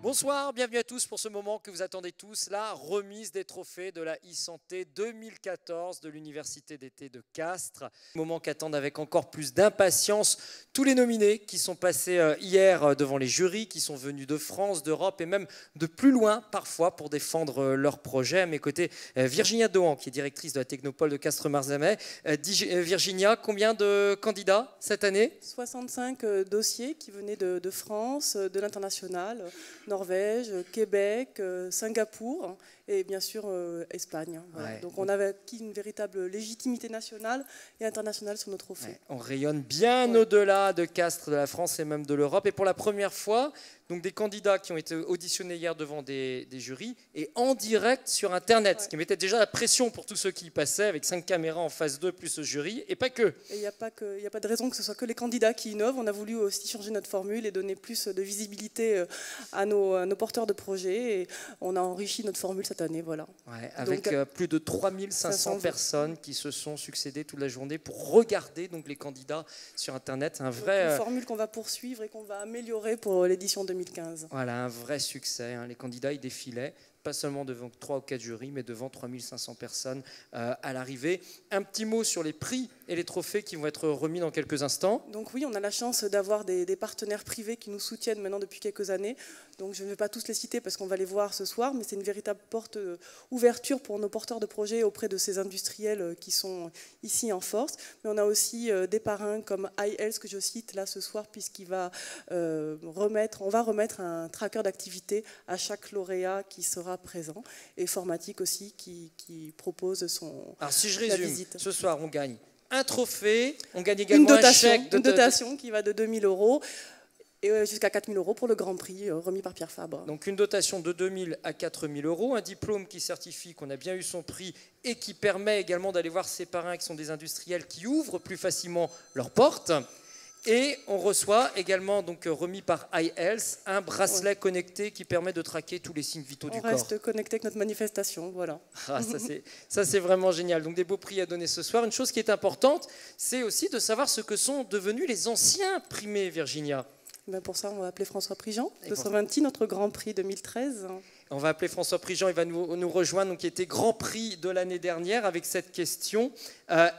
Bonsoir, bienvenue à tous pour ce moment que vous attendez tous, la remise des trophées de la e-santé 2014 de l'Université d'été de Castres. Moment qu'attendent avec encore plus d'impatience tous les nominés qui sont passés hier devant les jurys, qui sont venus de France, d'Europe et même de plus loin parfois pour défendre leurs projets. À mes côtés, Virginia Dohan, qui est directrice de la Technopole de Castres-Marzamais. Virginia, combien de candidats cette année? 65 dossiers qui venaient de France, de l'international, Norvège, Québec, Singapour et bien sûr Espagne. Voilà. Ouais. Donc on avait acquis une véritable légitimité nationale et internationale sur nos trophées. Ouais, on rayonne bien au-delà de Castres, de la France et même de l'Europe. Et pour la première fois, donc des candidats qui ont été auditionnés hier devant des jurys et en direct sur Internet, ce qui mettait déjà la pression pour tous ceux qui y passaient, avec 5 caméras en face d'eux plus le jury, et pas que. Et il n'y a pas de raison que ce soit que les candidats qui innovent. On a voulu aussi changer notre formule et donner plus de visibilité à nos porteurs de projets. Et on a enrichi notre formule cette année. Voilà. Ouais, avec donc, plus de 3500 personnes qui se sont succédées toute la journée pour regarder donc, les candidats sur Internet. Une formule qu'on va poursuivre et qu'on va améliorer pour l'édition 2015. Voilà, un vrai succès. Hein. Les candidats, ils défilaient, pas seulement devant 3 ou 4 jurys, mais devant 3500 personnes à l'arrivée. Un petit mot sur les prix et les trophées qui vont être remis dans quelques instants. Donc oui, on a la chance d'avoir des partenaires privés qui nous soutiennent maintenant depuis quelques années. Donc je ne vais pas tous les citer parce qu'on va les voir ce soir, mais c'est une véritable porte ouverture pour nos porteurs de projets auprès de ces industriels qui sont ici en force. Mais on a aussi des parrains comme iHealth que je cite là ce soir puisqu'il va on va remettre un tracker d'activité à chaque lauréat qui sera présent, et Formatique aussi qui propose son. Alors si je résume, ce soir on gagne un trophée, on gagne également une dotation qui va de 2 000 € et jusqu'à 4 000 € pour le Grand Prix remis par Pierre Fabre. Donc une dotation de 2 000 à 4 000 €, un diplôme qui certifie qu'on a bien eu son prix et qui permet également d'aller voir ses parrains qui sont des industriels qui ouvrent plus facilement leurs portes. Et on reçoit également, donc remis par iHealth, un bracelet connecté qui permet de traquer tous les signes vitaux du corps. On reste connecté avec notre manifestation, voilà. Ah, ça c'est vraiment génial. Donc des beaux prix à donner ce soir. Une chose qui est importante, c'est aussi de savoir ce que sont devenus les anciens primés, Virginia. Ben pour ça, on va appeler François Prigent, de Saint-Vinti, notre Grand Prix 2013. On va appeler François Prigent, il va nous rejoindre, donc, qui était Grand Prix de l'année dernière, avec cette question.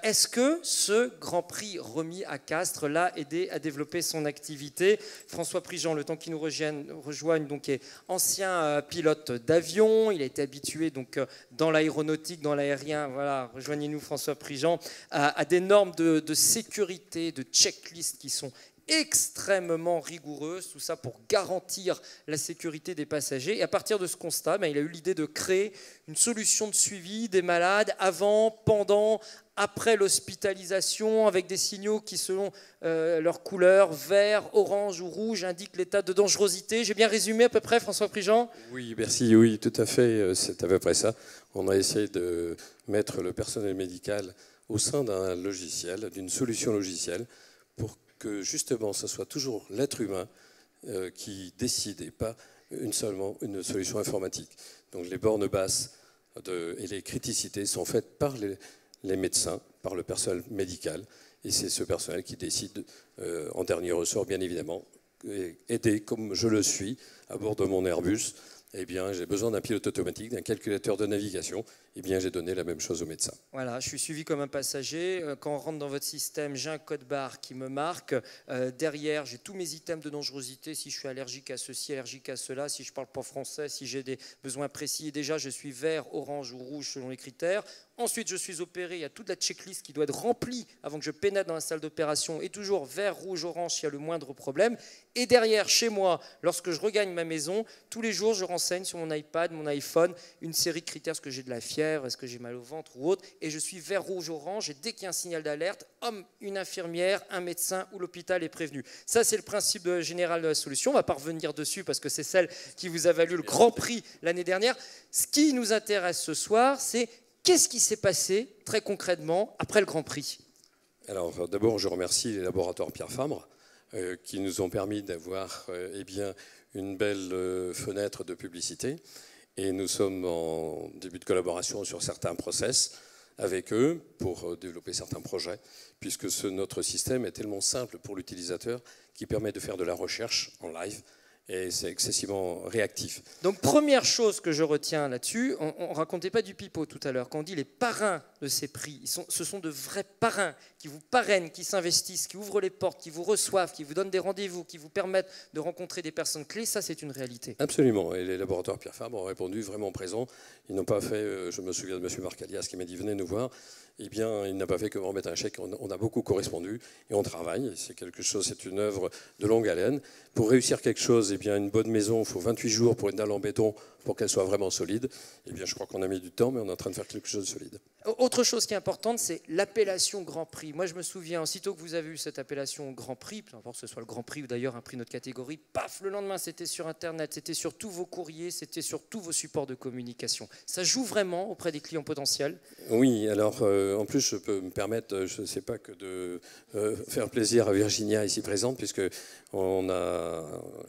Est-ce que ce Grand Prix remis à Castres l'a aidé à développer son activité? François Prigent, le temps qu'il nous rejoigne, donc, est ancien pilote d'avion. Il a été habitué donc, dans l'aéronautique, dans l'aérien. Voilà, rejoignez-nous François Prigent, à des normes de sécurité, de checklist qui sont extrêmement rigoureuse, tout ça pour garantir la sécurité des passagers. Et à partir de ce constat, il a eu l'idée de créer une solution de suivi des malades avant, pendant, après l'hospitalisation, avec des signaux qui, selon leur couleur, vert, orange ou rouge, indiquent l'état de dangerosité. J'ai bien résumé à peu près, François Prigent? Oui, merci, oui, tout à fait, c'est à peu près ça. On a essayé de mettre le personnel médical au sein d'un logiciel, d'une solution logicielle, pour que justement ce soit toujours l'être humain qui décide et pas seulement une solution informatique. Donc les bornes basses et les criticités sont faites par les médecins, par le personnel médical, et c'est ce personnel qui décide en dernier ressort, bien évidemment, aidé comme je le suis à bord de mon Airbus. Eh bien, j'ai besoin d'un pilote automatique, d'un calculateur de navigation. Eh bien, j'ai donné la même chose au médecin. Voilà, je suis suivi comme un passager. Quand on rentre dans votre système, j'ai un code barre qui me marque. Derrière, j'ai tous mes items de dangerosité. Si je suis allergique à ceci, allergique à cela, si je ne parle pas français, si j'ai des besoins précis. Et déjà, je suis vert, orange ou rouge selon les critères. Ensuite, je suis opéré. Il y a toute la checklist qui doit être remplie avant que je pénètre dans la salle d'opération. Et toujours vert, rouge, orange s'il y a le moindre problème. Et derrière, chez moi, lorsque je regagne ma maison, tous les jours, je renseigne sur mon iPad, mon iPhone, une série de critères. Est-ce que j'ai de la fièvre? Est-ce que j'ai mal au ventre ou autre? Et je suis vert, rouge, orange. Et dès qu'il y a un signal d'alerte, une infirmière, un médecin ou l'hôpital est prévenu. Ça, c'est le principe général de la solution. On ne va pas revenir dessus parce que c'est celle qui vous a valu le Grand Prix l'année dernière. Ce qui nous intéresse ce soir, c'est qu'est-ce qui s'est passé très concrètement après le Grand Prix? Alors, d'abord, je remercie les laboratoires Pierre Fabre qui nous ont permis d'avoir une belle fenêtre de publicité. Et nous sommes en début de collaboration sur certains process avec eux pour développer certains projets, puisque notre système est tellement simple pour l'utilisateur qui permet de faire de la recherche en live et c'est excessivement réactif. Donc première chose que je retiens là-dessus, on ne racontait pas du pipeau tout à l'heure, quand on dit les parrains de ces prix, ce sont de vrais parrains qui vous parrainent, qui s'investissent, qui ouvrent les portes, qui vous reçoivent, qui vous donnent des rendez-vous, qui vous permettent de rencontrer des personnes clés, ça c'est une réalité. Absolument, et les laboratoires Pierre Fabre ont répondu vraiment présents. Ils n'ont pas fait, je me souviens de M. Marc Alias qui m'a dit venez nous voir, eh bien il n'a pas fait que me remettre un chèque, on a beaucoup correspondu et on travaille, c'est quelque chose, c'est une œuvre de longue haleine. Pour réussir quelque chose, eh bien une bonne maison, il faut 28 jours pour une dalle en béton pour qu'elle soit vraiment solide. Eh bien je crois qu'on a mis du temps, mais on est en train de faire quelque chose de solide. Autre chose qui est importante, c'est l'appellation Grand Prix. Moi, je me souviens, aussitôt que vous avez eu cette appellation Grand Prix, peu importe que ce soit le Grand Prix ou d'ailleurs un prix de notre catégorie, paf, le lendemain, c'était sur Internet, c'était sur tous vos courriers, c'était sur tous vos supports de communication. Ça joue vraiment auprès des clients potentiels? Oui, alors en plus, je peux me permettre, je ne sais pas que de faire plaisir à Virginia ici présente, puisque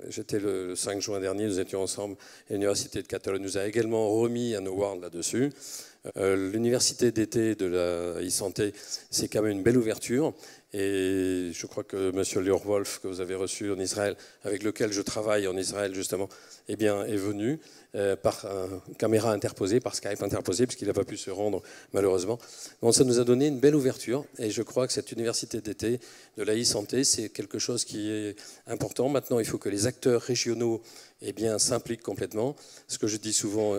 j'étais le 5 juin dernier, nous étions ensemble, et l'Université de Catalogne nous a également remis un award là-dessus. L'université d'été de la e-santé, c'est quand même une belle ouverture. Et je crois que M. Lior Wolf, que vous avez reçu en Israël, avec lequel je travaille en Israël justement, eh bien, est venu par caméra interposée, par Skype interposé, puisqu'il n'a pas pu se rendre malheureusement. Donc ça nous a donné une belle ouverture. Et je crois que cette université d'été de la e-santé, c'est quelque chose qui est important. Maintenant, il faut que les acteurs régionaux s'impliquent complètement. Ce que je dis souvent,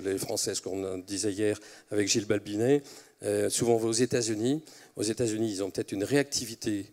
les Français, ce qu'on disait hier avec Gilles Balbinet, souvent aux États-Unis, ils ont peut-être une réactivité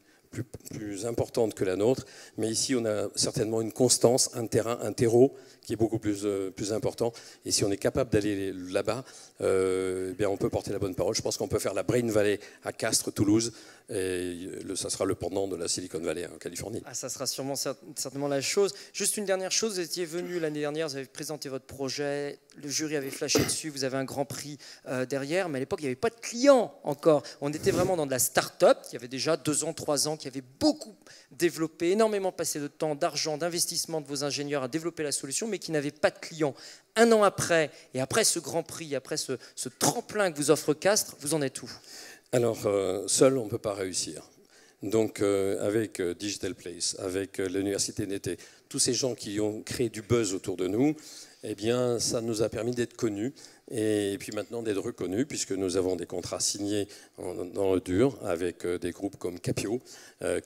plus importante que la nôtre, mais ici on a certainement une constance, un terrain, un terreau qui est beaucoup plus important. Et si on est capable d'aller là-bas, on peut porter la bonne parole. Je pense qu'on peut faire la Brain Valley à Castres, Toulouse, et ça sera le pendant de la Silicon Valley en Californie. Ah, ça sera certainement la chose. Juste une dernière chose, vous étiez venu l'année dernière, vous avez présenté votre projet, le jury avait flashé dessus, vous avez un grand prix derrière, mais à l'époque il n'y avait pas de clients encore. On était vraiment dans de la start-up, qui avait déjà 2 ans, 3 ans, qui avait beaucoup développé, énormément passé de temps, d'argent, d'investissement de vos ingénieurs à développer la solution, mais qui n'avait pas de clients. 1 an après, et après ce grand prix, après ce tremplin que vous offre Castres, vous en êtes où? Alors, seul, on ne peut pas réussir. Donc, avec Digital Place, avec l'Université d'été, tous ces gens qui ont créé du buzz autour de nous, eh bien, ça nous a permis d'être connus et puis maintenant d'être reconnus, puisque nous avons des contrats signés dans le dur avec des groupes comme Capio,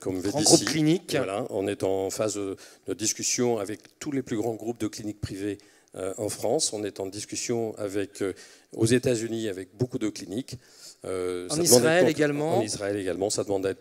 comme VDC. Grand groupe clinique. Voilà, on est en phase de discussion avec tous les plus grands groupes de cliniques privées en France. On est en discussion aux États-Unis avec beaucoup de cliniques. En Israël également. En Israël également, ça demande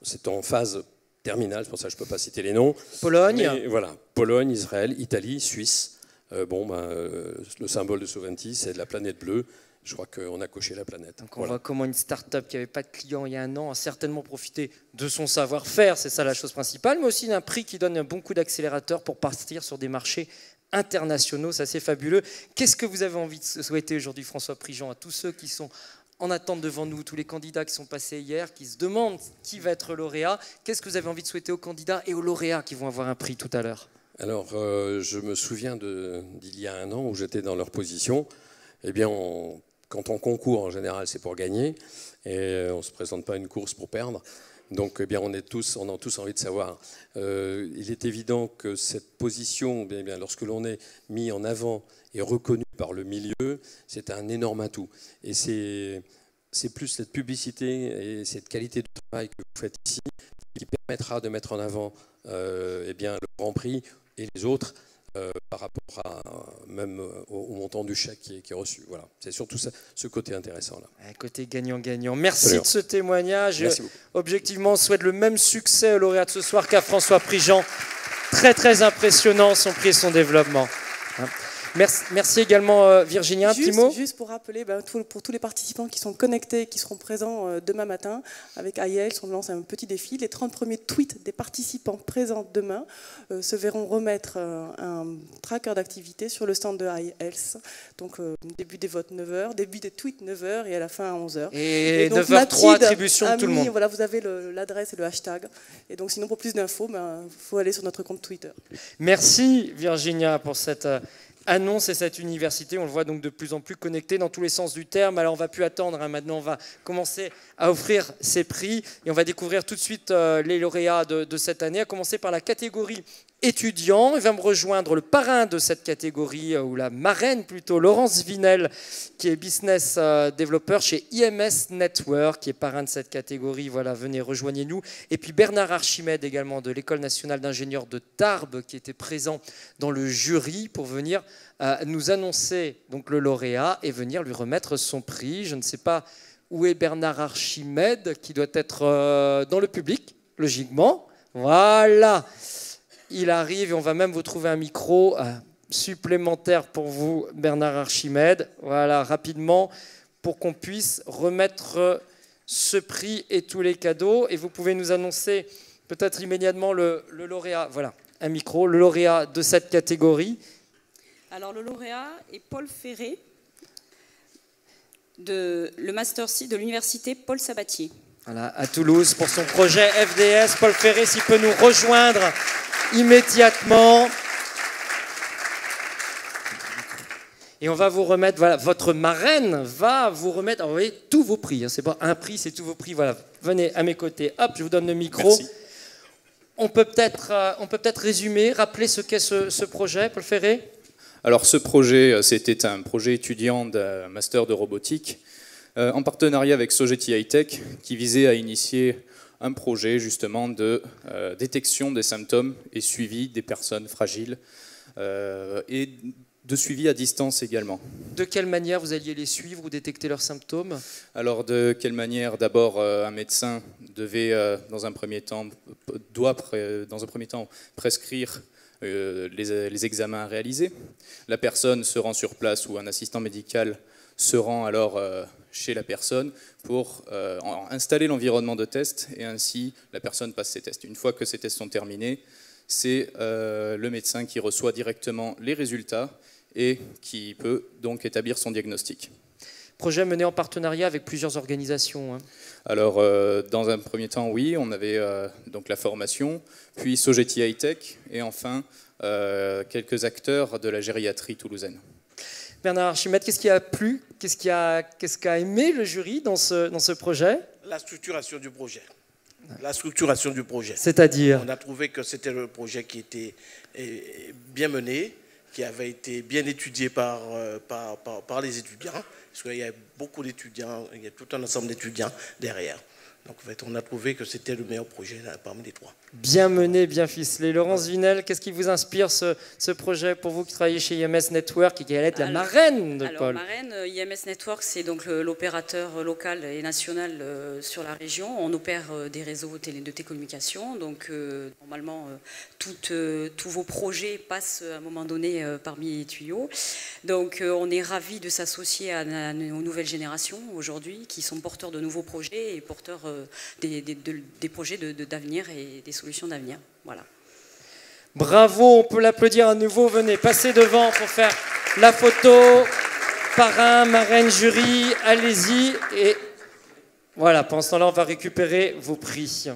c'est en phase terminale, c'est pour ça que je ne peux pas citer les noms. Pologne. Mais voilà, Pologne, Israël, Italie, Suisse. Le symbole de Soventi, c'est de la planète bleue. Je crois qu'on a coché la planète. Donc on voit comment une start-up qui n'avait pas de clients il y a 1 an a certainement profité de son savoir-faire, c'est ça la chose principale, mais aussi d'un prix qui donne un bon coup d'accélérateur pour partir sur des marchés internationaux, ça c'est fabuleux. Qu'est-ce que vous avez envie de souhaiter aujourd'hui, François Prigent, à tous ceux qui sont en attente devant nous, tous les candidats qui sont passés hier, qui se demandent qui va être lauréat? Qu'est-ce que vous avez envie de souhaiter aux candidats et aux lauréats qui vont avoir un prix tout à l'heure? Alors, je me souviens d'il y a 1 an où j'étais dans leur position. Eh bien, quand on concourt, en général, c'est pour gagner. Et on ne se présente pas à une course pour perdre. Donc, eh bien, on a tous envie de savoir. Il est évident que cette position, lorsque l'on est mis en avant et reconnu par le milieu, c'est un énorme atout. Et c'est plus cette publicité et cette qualité de travail que vous faites ici qui permettra de mettre en avant le Grand Prix et les autres par rapport même au montant du chèque qui est reçu. Voilà. C'est surtout ça, ce côté intéressant là. Côté gagnant-gagnant. Merci Absolument. de ce témoignage. Merci beaucoup. Objectivement, on souhaite le même succès au lauréat de ce soir qu'à François Prigent. Très très impressionnant son prix et son développement. Merci également Virginia, un petit mot. Juste pour rappeler, pour tous les participants qui sont connectés, qui seront présents demain matin, avec IELTS, on lance un petit défi. Les 30 premiers tweets des participants présents demain se verront remettre un tracker d'activité sur le stand de IELTS. Donc début des votes 9h, début des tweets 9h et à la fin à 11h. Et donc, 9h03, attribution de tout le monde. Voilà, vous avez l'adresse et le hashtag. Et donc sinon, pour plus d'infos, faut aller sur notre compte Twitter. Merci Virginia pour cette annonce, et cette université, on le voit donc de plus en plus connectée dans tous les sens du terme. Alors on va plus attendre, hein. Maintenant on va commencer à offrir ces prix et on va découvrir tout de suite les lauréats de cette année, à commencer par la catégorie étudiant. Il va me rejoindre le parrain de cette catégorie, ou la marraine plutôt, Laurence Vinel, qui est business développeur chez IMS Network, qui est parrain de cette catégorie. Voilà, venez, rejoignez-nous. Et puis Bernard Archimède également, de l'École nationale d'ingénieurs de Tarbes, qui était présent dans le jury pour venir nous annoncer donc le lauréat et venir lui remettre son prix. Je ne sais pas où est Bernard Archimède, qui doit être dans le public, logiquement. Voilà. Il arrive et on va même vous trouver un micro supplémentaire pour vous, Bernard Archimède. Voilà, rapidement, pour qu'on puisse remettre ce prix et tous les cadeaux. Et vous pouvez nous annoncer peut-être immédiatement le lauréat. Voilà, un micro, le lauréat de cette catégorie. Alors, le lauréat est Paul Ferré, le Master C de l'Université Paul Sabatier. Voilà, à Toulouse, pour son projet FDS. Paul Ferré, s'il peut nous rejoindre immédiatement. Et on va vous remettre, voilà, votre marraine va vous remettre, alors vous voyez, tous vos prix. Hein, c'est pas un prix, c'est tous vos prix. Voilà, venez à mes côtés. Hop, je vous donne le micro. Merci. On peut peut-être résumer, rappeler ce qu'est ce projet, Paul Ferré. Alors ce projet, c'était un projet étudiant d'un master de robotique en partenariat avec Sogeti High-Tech qui visait à initier un projet justement de détection des symptômes et suivi des personnes fragiles et de suivi à distance également. De quelle manière vous alliez les suivre ou détecter leurs symptômes? Alors de quelle manière? D'abord, un médecin doit dans un premier temps prescrire les examens à réaliser. La personne se rend sur place ou un assistant médical se rend alors chez la personne pour installer l'environnement de test et ainsi la personne passe ses tests. Une fois que ces tests sont terminés, c'est le médecin qui reçoit directement les résultats et qui peut donc établir son diagnostic. Projet mené en partenariat avec plusieurs organisations. Hein. Alors, dans un premier temps, oui, on avait donc la formation, puis Sogeti High-Tech et enfin quelques acteurs de la gériatrie toulousaine. Bernard Archimède, qu'est-ce qui a plu? Qu'est-ce qu'a aimé le jury dans ce projet? La structuration du projet. La structuration du projet. C'est-à-dire? On a trouvé que c'était le projet qui était bien mené, qui avait été bien étudié par les étudiants, parce qu'il y a beaucoup d'étudiants, il y a tout un ensemble d'étudiants derrière. Donc en fait, on a trouvé que c'était le meilleur projet parmi les trois. Bien mené, bien ficelé. Laurence Vinel, qu'est-ce qui vous inspire ce projet pour vous qui travaillez chez IMS Network et qui allait être la marraine de Paul? Marraine, IMS Network, c'est donc l'opérateur local et national sur la région. On opère des réseaux de télécommunications. Donc normalement, tous vos projets passent à un moment donné parmi les tuyaux. Donc on est ravis de s'associer aux nouvelles générations aujourd'hui qui sont porteurs de nouveaux projets et porteurs des projets d'avenir et des solutions d'avenir. Voilà. Bravo, on peut l'applaudir à nouveau. Venez, passez devant pour faire la photo. Parrain, marraine, jury, allez-y. Et voilà, pendant ce temps-là, on va récupérer vos prix.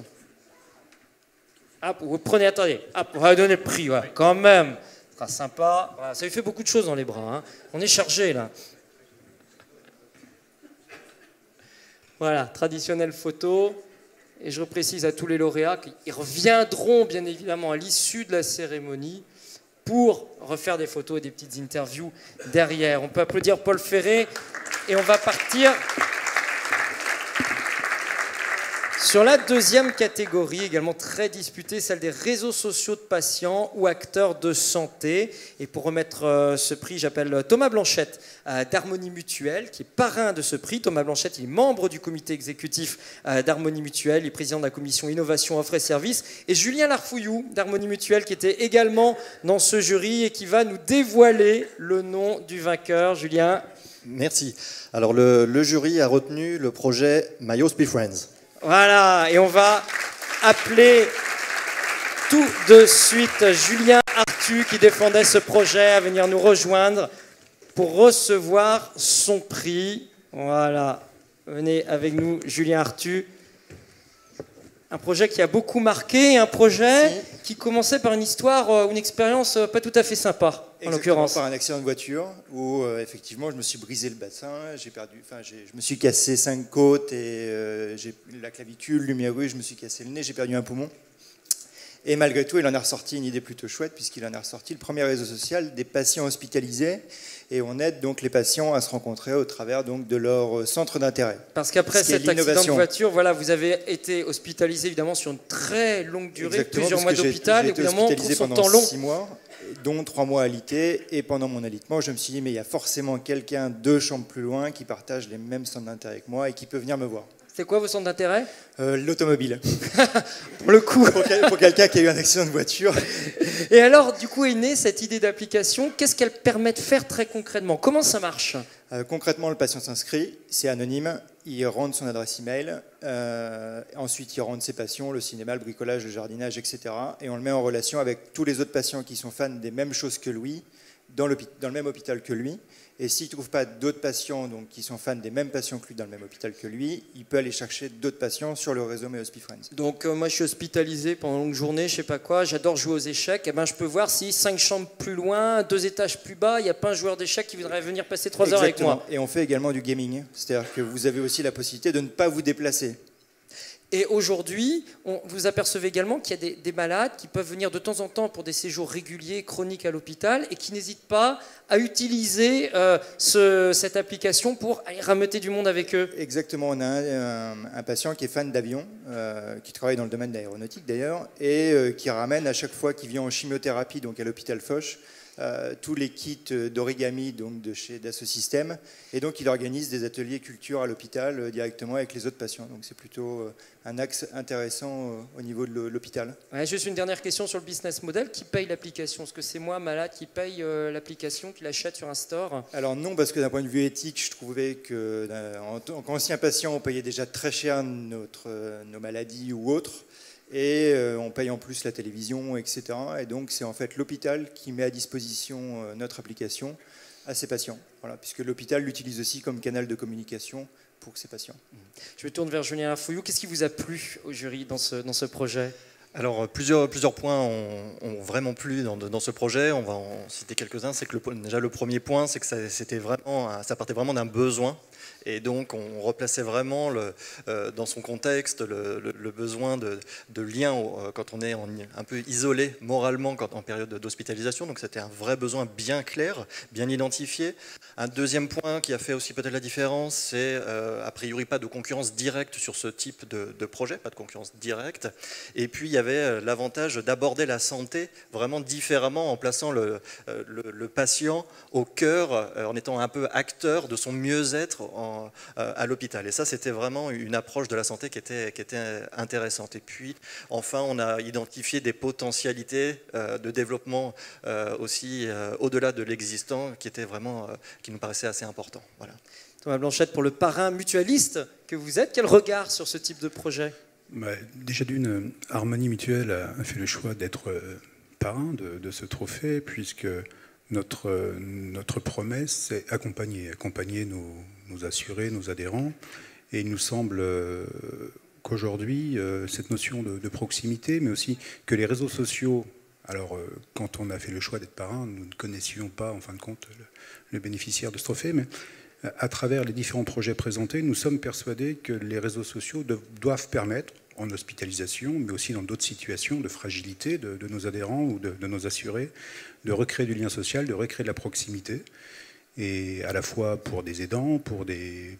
Hop, vous prenez, attendez, hop, on va donner le prix, ouais, quand même. Ce sera sympa. Voilà, ça lui fait beaucoup de choses dans les bras. Hein. On est chargé, là. Voilà, traditionnelle photo. Et je précise à tous les lauréats qu'ils reviendront bien évidemment à l'issue de la cérémonie pour refaire des photos et des petites interviews derrière. On peut applaudir Paul Ferré et on va partir sur la deuxième catégorie, également très disputée, celle des réseaux sociaux de patients ou acteurs de santé. Et pour remettre ce prix, j'appelle Thomas Blanchette d'Harmonie Mutuelle, qui est parrain de ce prix. Thomas Blanchette, il est membre du comité exécutif d'Harmonie Mutuelle, il est président de la commission Innovation, Offre et Services. Et Julien Larfouillou d'Harmonie Mutuelle, qui était également dans ce jury et qui va nous dévoiler le nom du vainqueur. Julien. Merci. Alors le jury a retenu le projet My Hospice Friends. Voilà, et on va appeler tout de suite Julien Artu qui défendait ce projet à venir nous rejoindre pour recevoir son prix. Voilà, venez avec nous Julien Artu. Un projet qui a beaucoup marqué, un projet qui commençait par une histoire, une expérience pas tout à fait sympa, en l'occurrence. Par un accident de voiture où effectivement je me suis brisé le bassin, je me suis cassé 5 côtes et j'ai la clavicule, l'humérus, je me suis cassé le nez, j'ai perdu un poumon. Et malgré tout, il en a ressorti une idée plutôt chouette, puisqu'il en a ressorti le premier réseau social des patients hospitalisés. Et on aide donc les patients à se rencontrer au travers donc de leur centre d'intérêt. Parce qu'après cet accident de voiture, voilà, vous avez été hospitalisé évidemment sur une très longue durée, exactement, plusieurs mois d'hôpital. J'ai été hospitalisé pendant temps long. 6 mois, dont 3 mois alité. Et pendant mon alitement, je me suis dit, mais il y a forcément quelqu'un 2 chambres plus loin qui partage les mêmes centres d'intérêt que moi et qui peut venir me voir. C'est quoi vos centres d'intérêt? L'automobile. Pour le coup. Pour quelqu'un qui a eu un accident de voiture. Et alors, du coup, est née cette idée d'application. Qu'est-ce qu'elle permet de faire très concrètement? Comment ça marche? Concrètement, le patient s'inscrit, c'est anonyme, il rentre son adresse email, ensuite il rentre ses passions, le cinéma, le bricolage, le jardinage, etc. Et on le met en relation avec tous les autres patients qui sont fans des mêmes choses que lui, dans le même hôpital que lui. Et s'il ne trouve pas d'autres patients donc, qui sont fans des mêmes patients que lui dans le même hôpital que lui, il peut aller chercher d'autres patients sur le réseau MeHospiFriends. Donc moi je suis hospitalisé pendant une longue journée, je sais pas quoi, j'adore jouer aux échecs, et ben, je peux voir si 5 chambres plus loin, 2 étages plus bas, il n'y a pas un joueur d'échecs qui voudrait venir passer 3 heures avec moi. Et on fait également du gaming, c'est-à-dire que vous avez aussi la possibilité de ne pas vous déplacer. Et aujourd'hui, vous apercevez également qu'il y a des malades qui peuvent venir de temps en temps pour des séjours réguliers, chroniques à l'hôpital, et qui n'hésitent pas à utiliser cette application pour aller rameuter du monde avec eux. Exactement, on a un patient qui est fan d'avion, qui travaille dans le domaine de l'aéronautique d'ailleurs, et qui ramène à chaque fois qu'il vient en chimiothérapie, donc à l'hôpital Foch, tous les kits d'origami donc de chez Dassault Systèmes, et donc il organise des ateliers culture à l'hôpital directement avec les autres patients. Donc c'est plutôt un axe intéressant au niveau de l'hôpital. Ouais, juste une dernière question sur le business model. Qui paye l'application? Est-ce que c'est moi, malade, qui paye l'application, qui l'achète sur un store? Alors non, parce que d'un point de vue éthique, je trouvais qu'en tant qu'ancien patient, on payait déjà très cher nos maladies ou autres. Et on paye en plus la télévision, etc. Et donc c'est en fait l'hôpital qui met à disposition notre application à ses patients. Voilà, puisque l'hôpital l'utilise aussi comme canal de communication pour ses patients. Je me tourne vers Julien Larfouillou. Qu'est-ce qui vous a plu au jury dans ce projet? Alors plusieurs points ont vraiment plu dans ce projet. On va en citer quelques-uns. C'est que déjà le premier point, c'est que ça partait vraiment d'un besoin. Et donc on replaçait vraiment dans son contexte le besoin de lien quand on est un peu isolé moralement en période d'hospitalisation. Donc c'était un vrai besoin bien clair, bien identifié. Un deuxième point qui a fait aussi peut-être la différence, c'est a priori pas de concurrence directe sur ce type de projet, pas de concurrence directe. Et puis il y avait l'avantage d'aborder la santé vraiment différemment en plaçant le patient au cœur, en étant un peu acteur de son mieux-être à l'hôpital. Et ça, c'était vraiment une approche de la santé qui était intéressante. Et puis, enfin, on a identifié des potentialités de développement aussi au-delà de l'existant qui nous paraissait assez important. Voilà. Thomas Blanchette, pour le parrain mutualiste que vous êtes, quel regard sur ce type de projet? Déjà d'une, Harmonie Mutuelle a fait le choix d'être parrain de ce trophée, puisque notre promesse, c'est accompagner nos assurés, nos adhérents. Et il nous semble qu'aujourd'hui, cette notion de proximité, mais aussi que les réseaux sociaux, alors quand on a fait le choix d'être parrain, nous ne connaissions pas, en fin de compte, le bénéficiaire de ce trophée, mais à travers les différents projets présentés, nous sommes persuadés que les réseaux sociaux doivent permettre, en hospitalisation, mais aussi dans d'autres situations de fragilité de nos adhérents ou de nos assurés, de recréer du lien social, de recréer de la proximité, et à la fois pour des aidants, pour des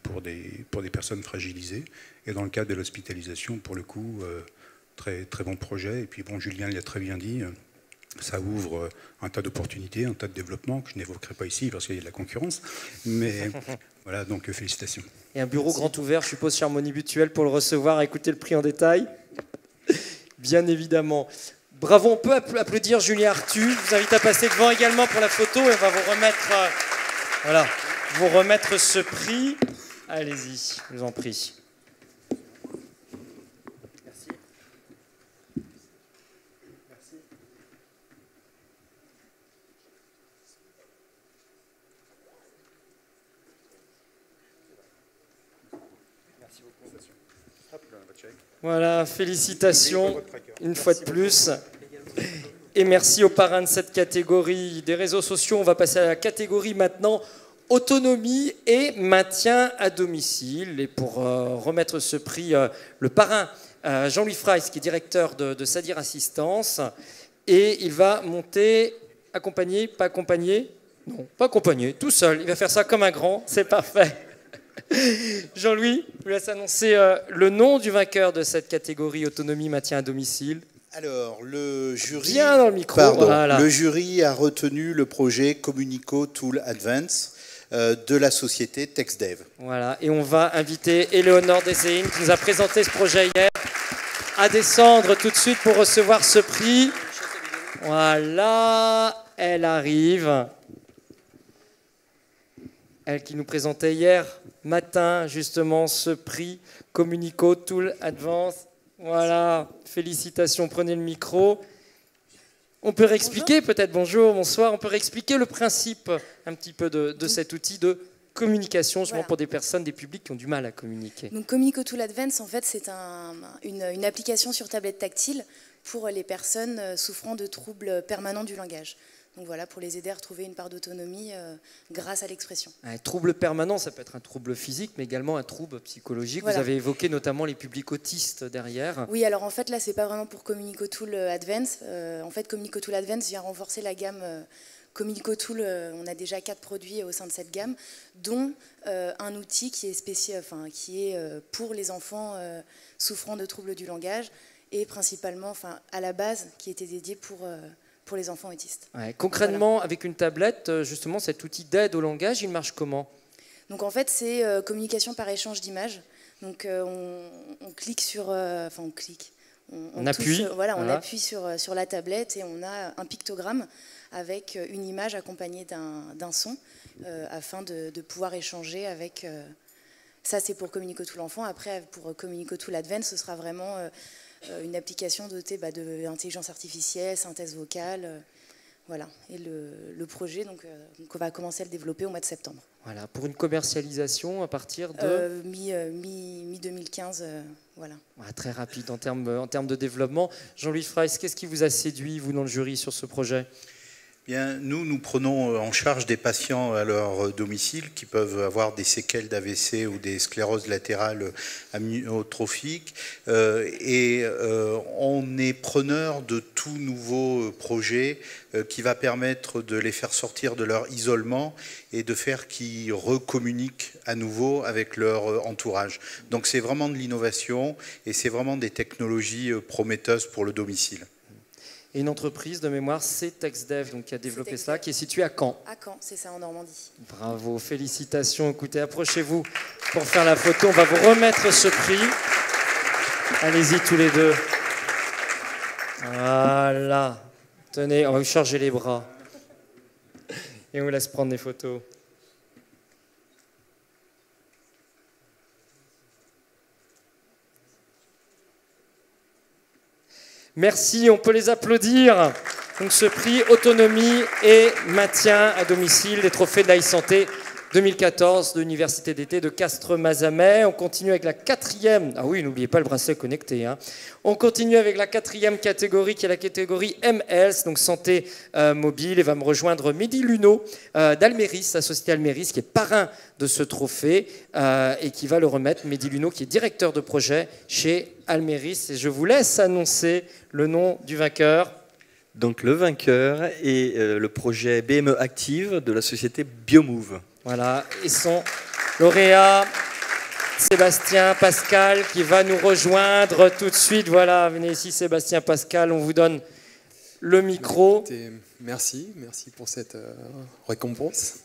personnes fragilisées, et dans le cadre de l'hospitalisation, pour le coup, très, très bon projet. Et puis bon, Julien l'a très bien dit, ça ouvre un tas d'opportunités, un tas de développements que je n'évoquerai pas ici parce qu'il y a de la concurrence, mais voilà, donc félicitations. Et un bureau grand ouvert, je suppose, chez Harmonie Mutuelle pour le recevoir, écouter le prix en détail. Bien évidemment. Bravo, on peut applaudir Julien Arthu. Je vous invite à passer devant également pour la photo et on va vous remettre ce prix. Allez-y, je vous en prie. Voilà, félicitations une fois de plus. Et merci aux parrains de cette catégorie des réseaux sociaux. On va passer à la catégorie maintenant autonomie et maintien à domicile. Et pour remettre ce prix, le parrain Jean-Louis Freiss, qui est directeur de Sadir Assistance. Et il va monter, accompagné, pas accompagné? Non, pas accompagné, tout seul. Il va faire ça comme un grand, c'est parfait. Jean-Louis, je vous laisse annoncer le nom du vainqueur de cette catégorie autonomie maintien à domicile. Alors, le jury, bien dans le micro, voilà. Le jury a retenu le projet Communico Tool Advance de la société TextDev. Voilà, et on va inviter Éléonore Deséine, qui nous a présenté ce projet hier, à descendre tout de suite pour recevoir ce prix. Voilà, elle arrive. Elle qui nous présentait hier matin justement ce prix Communico Tool Advance. Voilà, félicitations, prenez le micro. On peut réexpliquer peut-être, bonjour, bonsoir, on peut réexpliquer le principe un petit peu de cet outil de communication, justement voilà, pour des personnes, des publics qui ont du mal à communiquer. Donc Communico Tool Advance, en fait, c'est une application sur tablette tactile pour les personnes souffrant de troubles permanents du langage. Donc voilà, pour les aider à retrouver une part d'autonomie grâce à l'expression. Un trouble permanent, ça peut être un trouble physique, mais également un trouble psychologique. Voilà. Vous avez évoqué notamment les publics autistes derrière. Oui, alors en fait, là, c'est pas vraiment pour Communico Tool Advance. En fait, Communico Tool Advance vient renforcer la gamme Communico Tool. On a déjà 4 produits au sein de cette gamme, dont un outil qui est pour les enfants souffrant de troubles du langage et principalement, à la base, qui était dédié pour les enfants autistes. Ouais, concrètement, voilà, avec une tablette, justement, cet outil d'aide au langage, il marche comment? Donc en fait, c'est communication par échange d'images. Donc on clique sur... on clique. On appuie. Voilà, on appuie sur la tablette et on a un pictogramme avec une image accompagnée d'un son afin de pouvoir échanger avec... ça, c'est pour Communico Tool Enfant. Après, pour Communico Tool Advance, ce sera vraiment... une application dotée de l'intelligence artificielle, synthèse vocale, voilà. Et le projet, donc, on va commencer à le développer au mois de septembre. Voilà, pour une commercialisation à partir de mi-2015, voilà. Ouais, très rapide en termes de développement. Jean-Louis Freiss, qu'est-ce qui vous a séduit, vous, dans le jury, sur ce projet? Bien, nous prenons en charge des patients à leur domicile qui peuvent avoir des séquelles d'AVC ou des scléroses latérales amyotrophiques et on est preneur de tout nouveau projet qui va permettre de les faire sortir de leur isolement et de faire qu'ils recommuniquent à nouveau avec leur entourage. Donc c'est vraiment de l'innovation et c'est vraiment des technologies prometteuses pour le domicile. Et une entreprise de mémoire, c'est TextDev, donc, qui a développé cela, qui est située à Caen. À Caen, c'est ça, en Normandie. Bravo, félicitations. Écoutez, approchez-vous pour faire la photo. On va vous remettre ce prix. Allez-y tous les deux. Voilà. Tenez, on va vous charger les bras. Et on vous laisse prendre des photos. Merci, on peut les applaudir. Donc ce prix autonomie et maintien à domicile des trophées de la e-santé 2014 de l'Université d'été de Castres-Mazamet. On continue avec la 4e. Ah oui, n'oubliez pas le bracelet connecté. Hein. On continue avec la 4e catégorie qui est la catégorie mHealth, donc santé mobile. Et va me rejoindre Mehdi Luneau d'Alméris, la société Alméris, qui est parrain de ce trophée et qui va le remettre. Mehdi Luneau, qui est directeur de projet chez Alméris. Et je vous laisse annoncer le nom du vainqueur. Donc le vainqueur est le projet BME Active de la société Biomove. Voilà, et son lauréat Sébastien Pascal qui va nous rejoindre tout de suite. Voilà, venez ici Sébastien Pascal, on vous donne le micro. Merci pour cette récompense.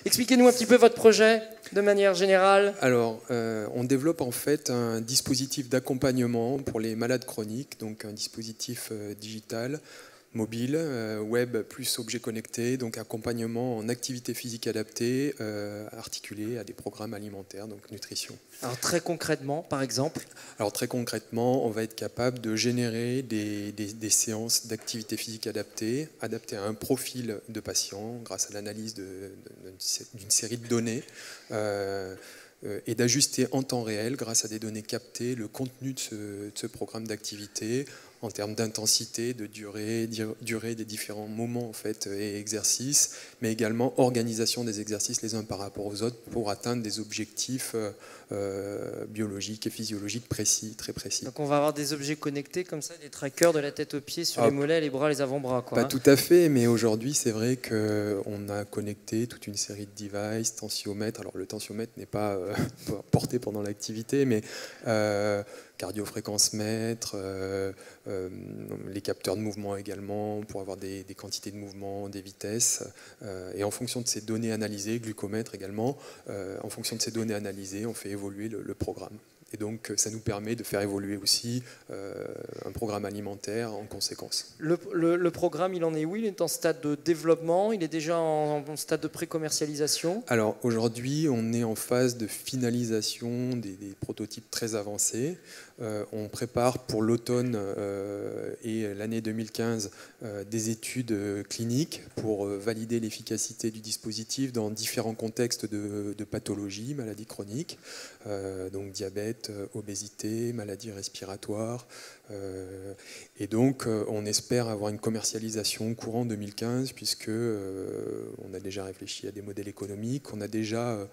Expliquez-nous un petit peu votre projet de manière générale. Alors, on développe en fait un dispositif d'accompagnement pour les malades chroniques, donc un dispositif digital, mobile, web plus objet connecté, donc accompagnement en activité physique adaptée, articulé à des programmes alimentaires, donc nutrition. Alors très concrètement, par exemple? Alors très concrètement, on va être capable de générer des séances d'activité physique adaptée, adaptées à un profil de patient grâce à l'analyse d'une série de données, et d'ajuster en temps réel, grâce à des données captées, le contenu de ce programme d'activité en termes d'intensité, de durée des différents moments en fait, et exercices, mais également organisation des exercices les uns par rapport aux autres pour atteindre des objectifs biologiques et physiologiques précis, très précis. Donc on va avoir des objets connectés comme ça, des trackers de la tête aux pieds sur les mollets, les bras, les avant-bras. Pas tout à fait, mais aujourd'hui c'est vrai qu'on a connecté toute une série de devices, tensiomètres. Alors le tensiomètre n'est pas porté pendant l'activité, mais cardiofréquence-mètre, les capteurs de mouvement également, pour avoir des quantités de mouvement, des vitesses. Et en fonction de ces données analysées, glucomètre également, en fonction de ces données analysées, on fait évoluer le programme. Et donc ça nous permet de faire évoluer aussi un programme alimentaire en conséquence. Le programme, il en est où? Il est en stade de développement? Il est déjà en stade de pré-commercialisation? Alors aujourd'hui, on est en phase de finalisation des prototypes très avancés. On prépare pour l'automne et l'année 2015 des études cliniques pour valider l'efficacité du dispositif dans différents contextes de pathologie, maladies chroniques, donc diabète, obésité, maladies respiratoires. Et donc on espère avoir une commercialisation courant 2015 puisque on a déjà réfléchi à des modèles économiques, on a déjà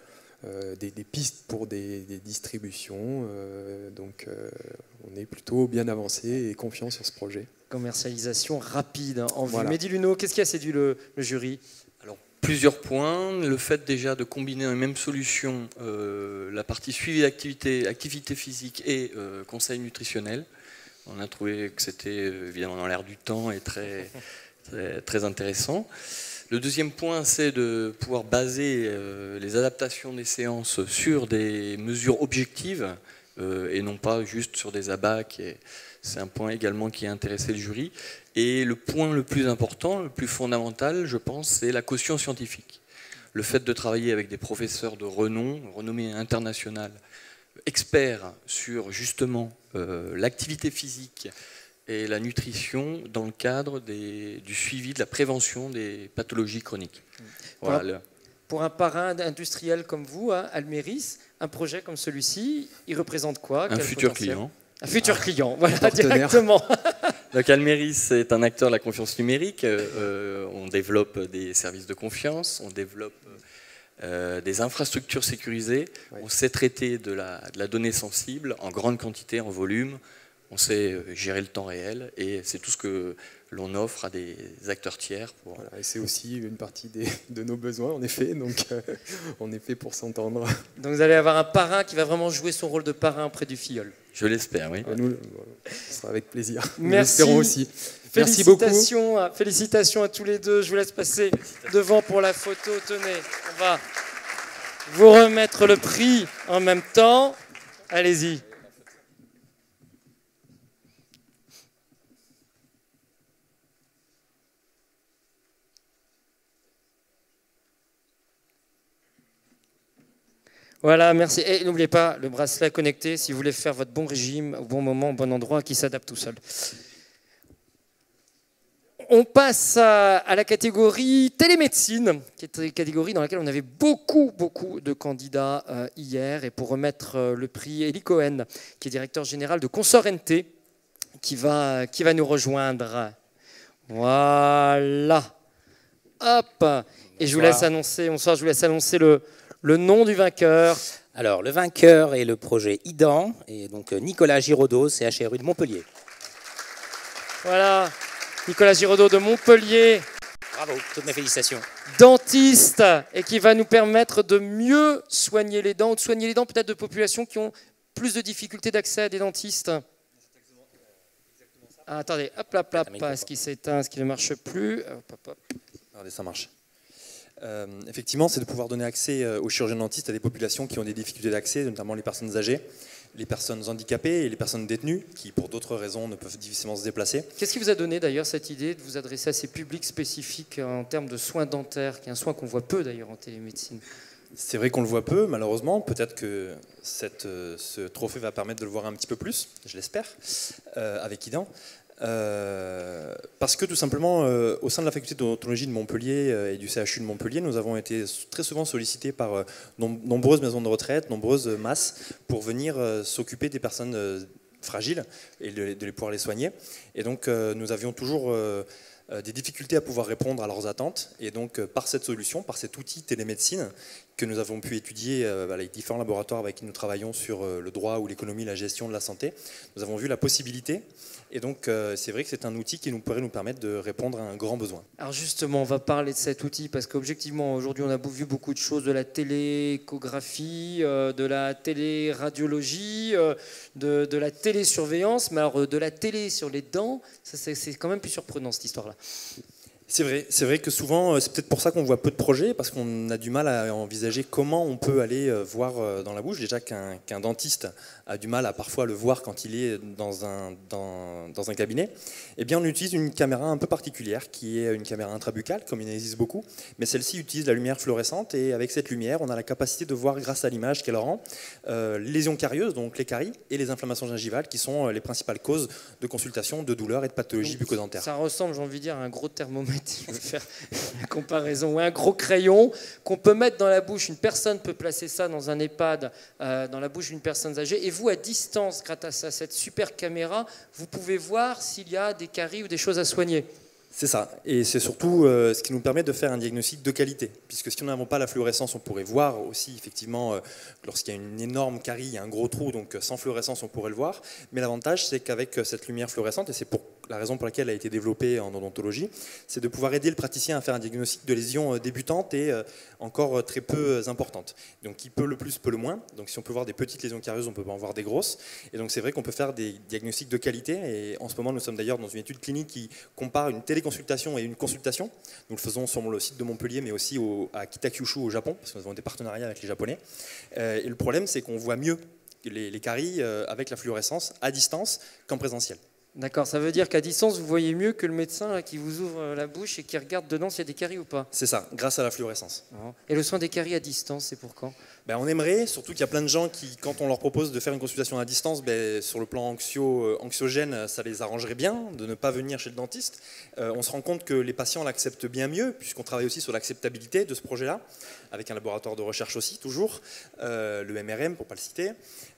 des pistes pour des distributions, donc on est plutôt bien avancé et confiant sur ce projet. Commercialisation rapide en vue. Voilà. Mehdi Luneau, qu'est-ce qui a séduit le jury? Alors, plusieurs points. Le fait déjà de combiner dans les mêmes solutions la partie suivi d'activité, activité physique et conseil nutritionnel. On a trouvé que c'était évidemment dans l'air du temps et très, très, très intéressant. Le deuxième point, c'est de pouvoir baser les adaptations des séances sur des mesures objectives et non pas juste sur des abacs. C'est un point également qui a intéressé le jury. Et le point le plus important, le plus fondamental, je pense, c'est la caution scientifique. Le fait de travailler avec des professeurs de renom, renommée internationale, experts sur justement l'activité physique et la nutrition dans le cadre du suivi de la prévention des pathologies chroniques. Voilà. Pour un parrain industriel comme vous, hein, Almeris, un projet comme celui-ci, il représente quoi? Un futur client. Un futur client, voilà, directement. Donc Almeris est un acteur de la confiance numérique. On développe des services de confiance, on développe des infrastructures sécurisées. Ouais. On sait traiter de la donnée sensible en grande quantité, en volume. On sait gérer le temps réel et c'est tout ce que l'on offre à des acteurs tiers. Voilà, et c'est aussi une partie de nos besoins, en effet, donc on est fait pour s'entendre. Donc vous allez avoir un parrain qui va vraiment jouer son rôle de parrain auprès du filleul. Je l'espère, oui. Nous, ce sera avec plaisir. Merci. Nous l'espérons aussi. Merci beaucoup. Félicitations à tous les deux. Je vous laisse passer devant pour la photo. Tenez, on va vous remettre le prix en même temps. Allez-y. Voilà, merci. Et n'oubliez pas le bracelet connecté si vous voulez faire votre bon régime au bon moment, au bon endroit, qui s'adapte tout seul. On passe à la catégorie télémédecine, qui est une catégorie dans laquelle on avait beaucoup de candidats hier. Et pour remettre le prix, Elie Cohen, qui est directeur général de Consort NT, qui va nous rejoindre. Voilà. Hop. Et je vous laisse annoncer, bonsoir, je vous laisse annoncer le nom du vainqueur. Alors, le vainqueur est le projet IDAN, et donc Nicolas Giraudot, CHRU de Montpellier. Voilà, Nicolas Giraudot de Montpellier. Bravo, toutes mes félicitations. Dentiste, et qui va nous permettre de mieux soigner les dents, ou de soigner les dents peut-être de populations qui ont plus de difficultés d'accès à des dentistes. Ah, attendez, hop, est-ce qu'il s'éteint, est-ce qu'il ne marche plus? Hop. Regardez, ça marche. Effectivement, c'est de pouvoir donner accès aux chirurgiens dentistes à des populations qui ont des difficultés d'accès, notamment les personnes âgées, les personnes handicapées et les personnes détenues, qui pour d'autres raisons ne peuvent difficilement se déplacer. Qu'est-ce qui vous a donné d'ailleurs cette idée de vous adresser à ces publics spécifiques en termes de soins dentaires, qui est un soin qu'on voit peu d'ailleurs en télémédecine? C'est vrai qu'on le voit peu, malheureusement. Peut-être que ce trophée va permettre de le voir un petit peu plus, je l'espère, avec IDAN. Parce que tout simplement, au sein de la faculté d'odontologie de Montpellier et du CHU de Montpellier, nous avons été très souvent sollicités par nombreuses maisons de retraite, nombreuses masses, pour venir s'occuper des personnes fragiles et de pouvoir les soigner. Et donc nous avions toujours des difficultés à pouvoir répondre à leurs attentes. Et donc par cette solution, par cet outil télémédecine que nous avons pu étudier avec différents laboratoires avec qui nous travaillons sur le droit ou l'économie, la gestion de la santé, nous avons vu la possibilité. Et donc c'est vrai que c'est un outil qui pourrait nous permettre de répondre à un grand besoin. Alors justement, on va parler de cet outil parce qu'objectivement, aujourd'hui, on a vu beaucoup de choses, de la télééchographie, de la téléradiologie, de la télésurveillance, mais alors de la télé sur les dents, c'est quand même plus surprenant cette histoire-là. C'est vrai que souvent, c'est peut-être pour ça qu'on voit peu de projets, parce qu'on a du mal à envisager comment on peut aller voir dans la bouche. Déjà qu'un dentiste a du mal à parfois le voir quand il est dans un cabinet. Eh bien, on utilise une caméra un peu particulière, qui est une caméra intrabuccale, comme il en existe beaucoup, mais celle-ci utilise la lumière fluorescente, et avec cette lumière, on a la capacité de voir, grâce à l'image qu'elle rend, les lésions carieuses, donc les caries, et les inflammations gingivales, qui sont les principales causes de consultation, de douleurs et de pathologies bucco-dentaires. Ça ressemble, j'ai envie de dire, à un gros thermomètre. Je vais faire la comparaison. Ouais, un gros crayon qu'on peut mettre dans la bouche. Une personne peut placer ça dans un EHPAD, dans la bouche d'une personne âgée. Et vous, à distance, grâce à cette super caméra, vous pouvez voir s'il y a des caries ou des choses à soigner. C'est ça, et c'est surtout ce qui nous permet de faire un diagnostic de qualité, puisque si nous n'avons pas la fluorescence, on pourrait voir aussi effectivement lorsqu'il y a une énorme carie, il y a un gros trou, donc sans fluorescence on pourrait le voir, mais l'avantage c'est qu'avec cette lumière fluorescente, et c'est pour la raison pour laquelle elle a été développée en odontologie, c'est de pouvoir aider le praticien à faire un diagnostic de lésions débutantes et encore très peu importantes. Donc qui peut le plus, peut le moins, donc si on peut voir des petites lésions carieuses, on peut pas en voir des grosses, et donc c'est vrai qu'on peut faire des diagnostics de qualité, et en ce moment nous sommes d'ailleurs dans une étude clinique qui compare une téléconsultation et une consultation. Nous le faisons sur le site de Montpellier, mais aussi à Kitakyushu au Japon, parce que nous avons des partenariats avec les Japonais. Et le problème, c'est qu'on voit mieux les caries avec la fluorescence à distance qu'en présentiel. D'accord, ça veut dire qu'à distance, vous voyez mieux que le médecin là, qui vous ouvre la bouche et qui regarde dedans s'il y a des caries ou pas. C'est ça, grâce à la fluorescence. Et le soin des caries à distance, c'est pour quand ? On aimerait, surtout qu'il y a plein de gens qui, quand on leur propose de faire une consultation à distance, sur le plan anxiogène, ça les arrangerait bien de ne pas venir chez le dentiste. On se rend compte que les patients l'acceptent bien mieux, puisqu'on travaille aussi sur l'acceptabilité de ce projet-là, avec un laboratoire de recherche aussi, toujours, le MRM, pour ne pas le citer.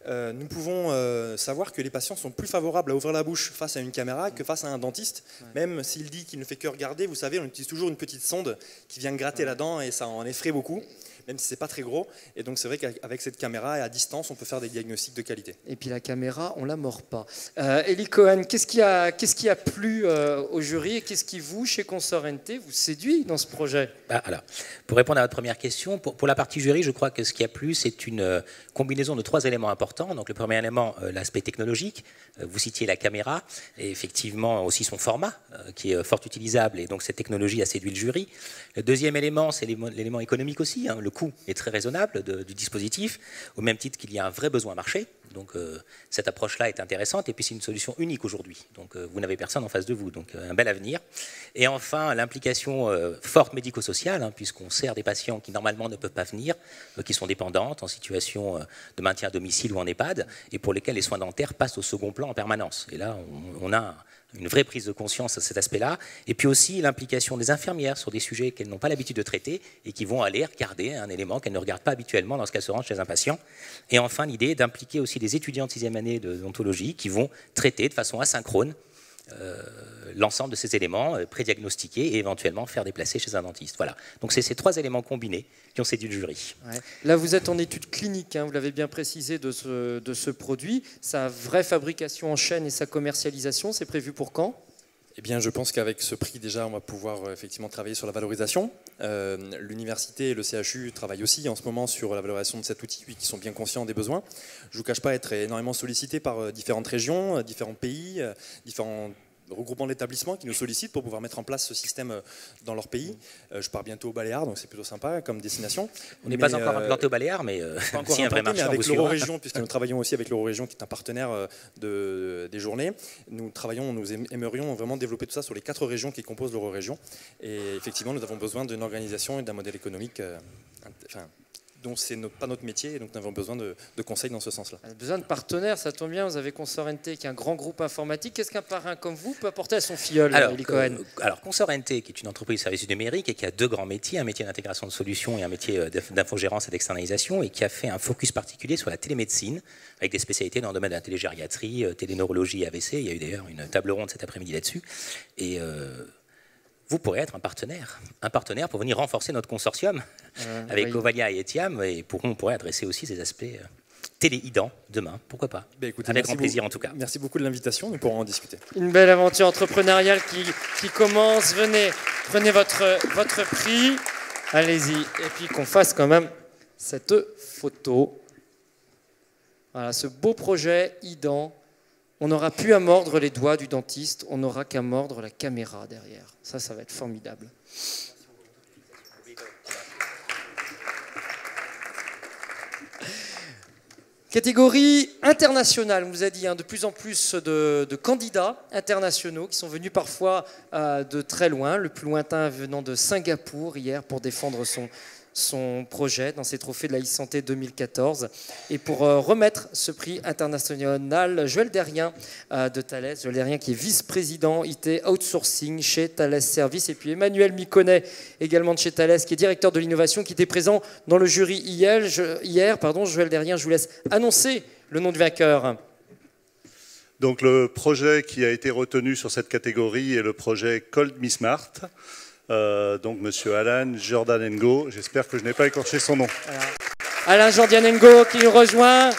Nous pouvons savoir que les patients sont plus favorables à ouvrir la bouche face à une caméra que face à un dentiste. Même s'il dit qu'il ne fait que regarder, vous savez, on utilise toujours une petite sonde qui vient gratter la dent et ça en effraie beaucoup, même si c'est pas très gros. Et donc c'est vrai qu'avec cette caméra et à distance, on peut faire des diagnostics de qualité. Et puis la caméra, on la mord pas. Elie Cohen, qu'est-ce qui a plu au jury et qu'est-ce qui vous, chez Consorente, vous séduit dans ce projet ? Alors, pour répondre à votre première question, pour la partie jury, je crois que ce qui a plu, c'est une combinaison de 3 éléments importants. Donc le premier élément, l'aspect technologique. Vous citiez la caméra et effectivement aussi son format qui est fort utilisable et donc cette technologie a séduit le jury. Le deuxième élément, c'est l'élément économique aussi. Le coût est très raisonnable du dispositif, au même titre qu'il y a un vrai besoin marché. Donc cette approche-là est intéressante et puis c'est une solution unique aujourd'hui. Donc vous n'avez personne en face de vous, donc un bel avenir. Et enfin l'implication forte médico-sociale, puisqu'on sert des patients qui normalement ne peuvent pas venir, qui sont dépendantes, en situation de maintien à domicile ou en EHPAD, et pour lesquels les soins dentaires passent au second plan en permanence. Et là on a une vraie prise de conscience à cet aspect-là, et puis aussi l'implication des infirmières sur des sujets qu'elles n'ont pas l'habitude de traiter et qui vont aller regarder un élément qu'elles ne regardent pas habituellement lorsqu'elles se rendent chez un patient. Et enfin, l'idée d'impliquer aussi des étudiants de 6e année d'odontologie qui vont traiter de façon asynchrone l'ensemble de ces éléments, prédiagnostiquer et éventuellement faire déplacer chez un dentiste. Voilà. Donc c'est ces 3 éléments combinés qui ont séduit le jury. Ouais. Là, vous êtes en étude clinique, vous l'avez bien précisé, de ce produit. Sa vraie fabrication en chaîne et sa commercialisation, c'est prévu pour quand ? Eh bien, je pense qu'avec ce prix, déjà, on va pouvoir effectivement travailler sur la valorisation. L'université et le CHU travaillent aussi en ce moment sur la valorisation de cet outil, puisqu'ils sont bien conscients des besoins. Je ne vous cache pas être énormément sollicité par différentes régions, différents pays, différents regroupements d'établissements qui nous sollicitent pour pouvoir mettre en place ce système dans leur pays. Je pars bientôt aux Baléares, donc c'est plutôt sympa comme destination. On n'est pas encore implanté aux Baléares, mais si un vrai marché, mais avec on vous l'Eurorégion, puisque nous travaillons aussi avec l'Eurorégion, qui est un partenaire des journées. Nous aimerions vraiment développer tout ça sur les 4 régions qui composent l'Eurorégion. Et effectivement, nous avons besoin d'une organisation et d'un modèle économique dont ce n'est pas notre métier, et donc nous avons besoin de conseils dans ce sens-là. On a besoin de partenaires, ça tombe bien, vous avez Consort NT qui est un grand groupe informatique. Qu'est-ce qu'un parrain comme vous peut apporter à son filleul, Élie Cohen? Alors, Consort NT, qui est une entreprise de services numériques et qui a deux grands métiers, un métier d'intégration de solutions et un métier d'infogérance et d'externalisation, et qui a fait un focus particulier sur la télémédecine, avec des spécialités dans le domaine de la télégériatrie, téléneurologie et AVC. Il y a eu d'ailleurs une table ronde cet après-midi là-dessus. Et vous pourrez être un partenaire pour venir renforcer notre consortium avec Covalia et Etiam, et on pourrait adresser aussi ces aspects téléidents demain, pourquoi pas. Écoutez, avec grand plaisir en tout cas. Merci beaucoup de l'invitation, nous pourrons en discuter. Une belle aventure entrepreneuriale qui commence. Venez, prenez votre prix, allez-y, et puis qu'on fasse quand même cette photo. Voilà, ce beau projet IDEN. On n'aura plus à mordre les doigts du dentiste, on n'aura qu'à mordre la caméra derrière. Ça va être formidable. Catégorie internationale, on vous a dit, de plus en plus de candidats internationaux qui sont venus parfois de très loin, le plus lointain venant de Singapour hier pour défendre son projet dans ces trophées de la e-santé 2014. Et pour remettre ce prix international, Joël Derrien de Thales, Joël Derrien qui est vice-président IT Outsourcing chez Thales Service, et puis Emmanuel Miconnet, également de chez Thales, qui est directeur de l'innovation, qui était présent dans le jury hier. Joël Derrien, je vous laisse annoncer le nom du vainqueur. Donc le projet qui a été retenu sur cette catégorie est le projet Cold Me Smart. Donc Monsieur Alain Jordanengo, j'espère que je n'ai pas écorché son nom. Alain Jordanengo qui nous rejoint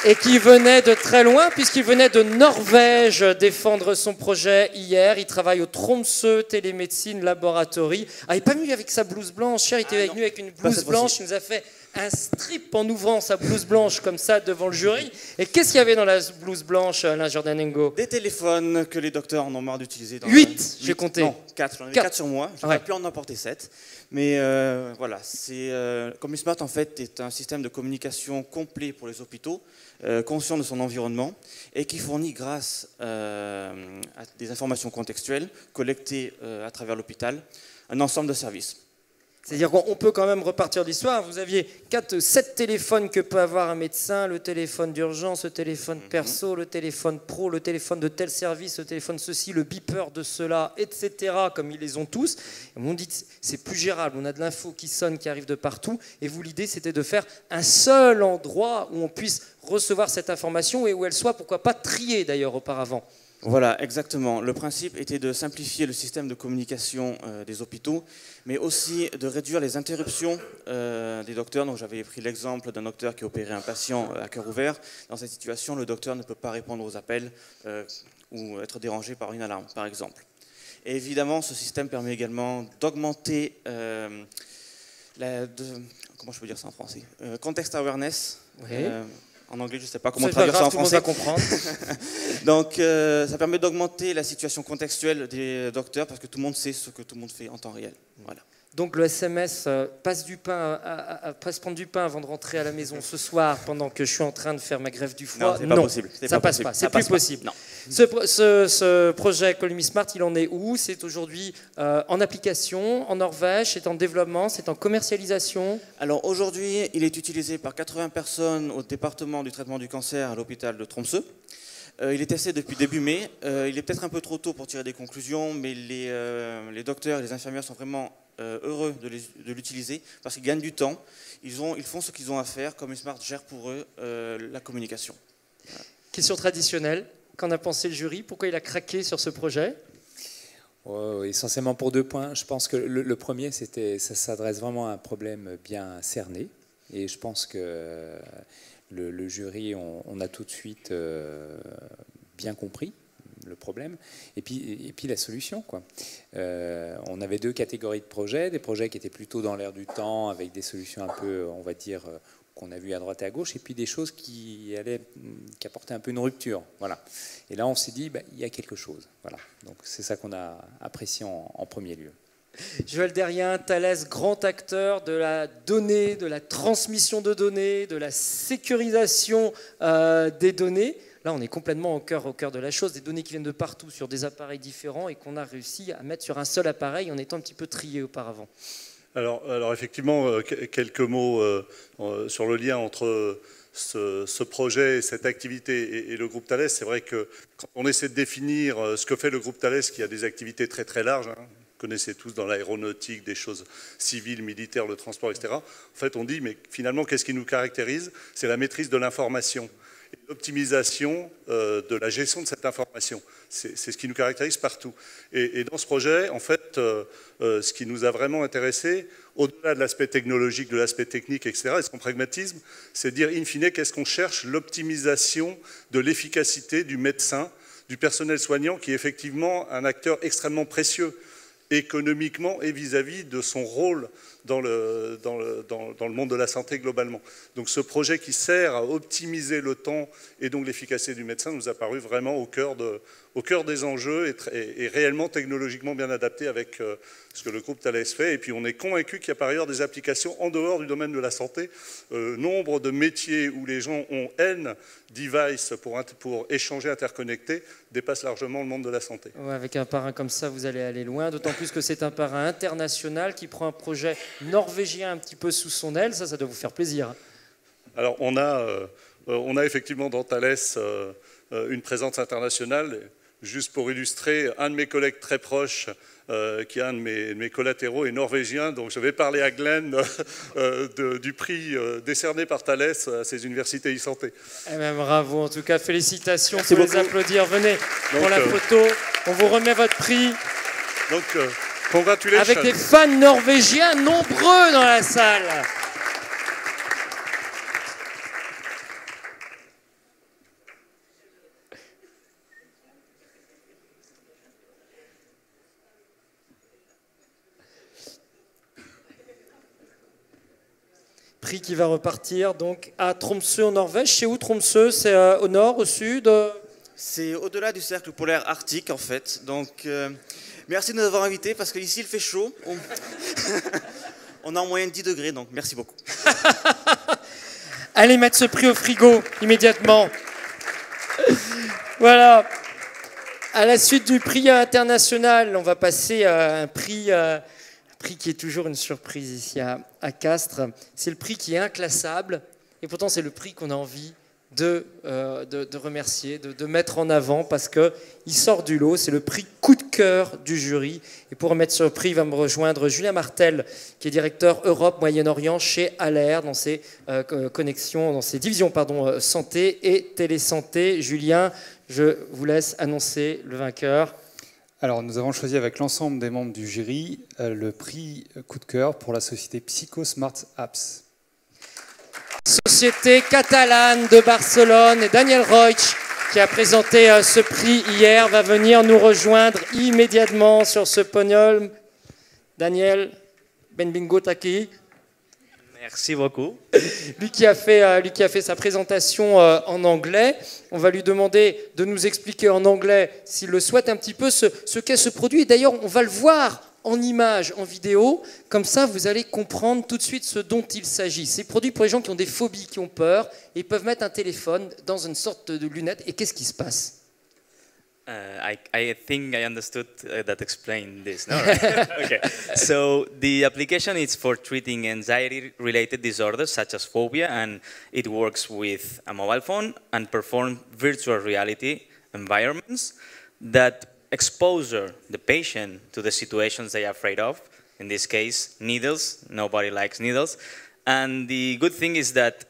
et qui venait de très loin puisqu'il venait de Norvège défendre son projet hier. Il travaille au Tromsø Télémédecine Laboratory. Il n'est pas venu avec sa blouse blanche, il était venu avec une blouse blanche, il nous a fait un strip en ouvrant sa blouse blanche comme ça devant le jury. Et qu'est-ce qu'il y avait dans la blouse blanche, Alain Jordanengo? Des téléphones que les docteurs en ont marre d'utiliser. 8, j'ai compté. Non, 4. J'en ai 4 sur moi. Je n'aurais pu en emporter 7. Mais voilà, Cold Smart en fait est un système de communication complet pour les hôpitaux, conscient de son environnement, et qui fournit grâce à des informations contextuelles collectées à travers l'hôpital un ensemble de services. C'est-à-dire qu'on peut quand même repartir de l'histoire. Vous aviez 7 téléphones que peut avoir un médecin, le téléphone d'urgence, le téléphone perso, le téléphone pro, le téléphone de tel service, le téléphone ceci, le beeper de cela, etc., comme ils les ont tous. Et on dit c'est plus gérable, on a de l'info qui sonne, qui arrive de partout. Et vous, l'idée, c'était de faire un seul endroit où on puisse recevoir cette information et où elle soit, pourquoi pas, triée d'ailleurs auparavant. Voilà, exactement. Le principe était de simplifier le système de communication des hôpitaux, mais aussi de réduire les interruptions des docteurs. Donc, j'avais pris l'exemple d'un docteur qui opérait un patient à cœur ouvert. Dans cette situation, le docteur ne peut pas répondre aux appels ou être dérangé par une alarme, par exemple. Et évidemment, ce système permet également d'augmenter comment je peux dire ça en français, context awareness. Oui. En anglais, je ne sais pas comment traduire ça en français. Tout le monde va comprendre. Donc, ça permet d'augmenter la situation contextuelle des docteurs parce que tout le monde sait ce que tout le monde fait en temps réel. Voilà. Donc, le SMS passe prendre du pain avant de rentrer à la maison ce soir pendant que je suis en train de faire ma greffe du foie. Non, c'est pas possible. Ça passe pas. C'est plus possible. Non. Ce projet Cold Me Smart, il en est où? C'est aujourd'hui en application, en Norvège, c'est en développement, c'est en commercialisation? Alors aujourd'hui, il est utilisé par 80 personnes au département du traitement du cancer à l'hôpital de Tromsø. Il est testé depuis début mai. Il est peut-être un peu trop tôt pour tirer des conclusions, mais les docteurs et les infirmières sont vraiment heureux de l'utiliser parce qu'ils gagnent du temps. Ils font ce qu'ils ont à faire. Cold Me Smart gère pour eux la communication. Voilà. Question traditionnelle. Qu'en a pensé le jury? Pourquoi il a craqué sur ce projet? Essentiellement pour 2 points. Je pense que le premier, ça s'adresse vraiment à un problème bien cerné. Et je pense que le jury, on a tout de suite bien compris le problème. Et puis la solution, quoi. On avait 2 catégories de projets. Des projets qui étaient plutôt dans l'air du temps, avec des solutions un peu, on va dire, qu'on a vu à droite et à gauche, et puis des choses qui apportaient un peu une rupture. Voilà. Et là, on s'est dit, il y a quelque chose. Voilà. Donc, c'est ça qu'on a apprécié en premier lieu. Joël Derrien, Thales, grand acteur de la donnée, de la transmission de données, de la sécurisation des données. Là, on est complètement au cœur de la chose, des données qui viennent de partout sur des appareils différents et qu'on a réussi à mettre sur un seul appareil en étant un petit peu trié auparavant. Alors effectivement, quelques mots sur le lien entre ce projet, cette activité et le groupe Thales. C'est vrai que quand on essaie de définir ce que fait le groupe Thales, qui a des activités très très larges, hein, vous connaissez tous dans l'aéronautique, des choses civiles, militaires, le transport, etc. En fait, on dit, mais finalement, qu'est-ce qui nous caractérise? C'est la maîtrise de l'information et l'optimisation de la gestion de cette information. C'est ce qui nous caractérise partout. Et dans ce projet, en fait, ce qui nous a vraiment intéressé, au-delà de l'aspect technologique, de l'aspect technique, etc., et son pragmatisme, c'est de dire, in fine, qu'est-ce qu'on cherche? L'optimisation de l'efficacité du médecin, du personnel soignant, qui est effectivement un acteur extrêmement précieux économiquement et vis-à-vis de son rôle dans le monde de la santé globalement. Donc ce projet qui sert à optimiser le temps et donc l'efficacité du médecin nous a paru vraiment au cœur des enjeux et réellement technologiquement bien adapté avec ce que le groupe Thales fait. Et puis on est convaincu qu'il y a par ailleurs des applications en dehors du domaine de la santé. Nombre de métiers où les gens ont N devices pour échanger, interconnecter, dépasse largement le monde de la santé. Ouais, avec un parrain comme ça, vous allez aller loin, d'autant plus que c'est un parrain international qui prend un projet norvégien un petit peu sous son aile. Ça doit vous faire plaisir. Alors on a effectivement dans Thales une présence internationale. Juste pour illustrer, un de mes collègues très proches, qui est un de mes collatéraux, est norvégien. Donc je vais parler à Glenn du prix décerné par Thales à ses universités e-santé. Eh bien, bravo, en tout cas, félicitations. Merci beaucoup. Les applaudir. Venez pour la photo. On vous remet votre prix. Donc, congratulations. Avec des fans norvégiens nombreux dans la salle. Prix qui va repartir donc à Tromsø en Norvège. C'est où Tromsø? C'est au nord, au sud? C'est au-delà du cercle polaire arctique en fait. Donc merci de nous avoir invités parce qu'ici il fait chaud. On a en moyenne 10 degrés, donc merci beaucoup. Allez mettre ce prix au frigo immédiatement. Voilà. À la suite du prix international, on va passer à un prix qui est toujours une surprise ici à Castres. C'est le prix qui est inclassable et pourtant c'est le prix qu'on a envie de remercier, de mettre en avant parce qu'il sort du lot. C'est le prix coup de cœur du jury. Et pour remettre ce prix, il va me rejoindre Julien Martel, qui est directeur Europe Moyen-Orient chez Aller dans ses connexions, dans ses divisions santé et télésanté. Julien, je vous laisse annoncer le vainqueur. Alors, nous avons choisi avec l'ensemble des membres du jury le prix coup de cœur pour la société Psychosmart Apps. Société catalane de Barcelone, et Daniel Reuch, qui a présenté ce prix hier, va venir nous rejoindre immédiatement sur ce podium. Daniel, benvingut aquí. Merci beaucoup. Lui qui a fait sa présentation en anglais, on va lui demander de nous expliquer en anglais, s'il le souhaite, un petit peu ce qu'est ce produit. Et d'ailleurs, on va le voir en images, en vidéo. Comme ça, vous allez comprendre tout de suite ce dont il s'agit. C'est produit pour les gens qui ont des phobies, qui ont peur, et ils peuvent mettre un téléphone dans une sorte de lunette. Et qu'est-ce qui se passe? I think I understood that explained this. No, right? Okay. So the application is for treating anxiety-related disorders such as phobia, and it works with a mobile phone and performs virtual reality environments that expose the patient to the situations they are afraid of. In this case, needles. Nobody likes needles. And the good thing is that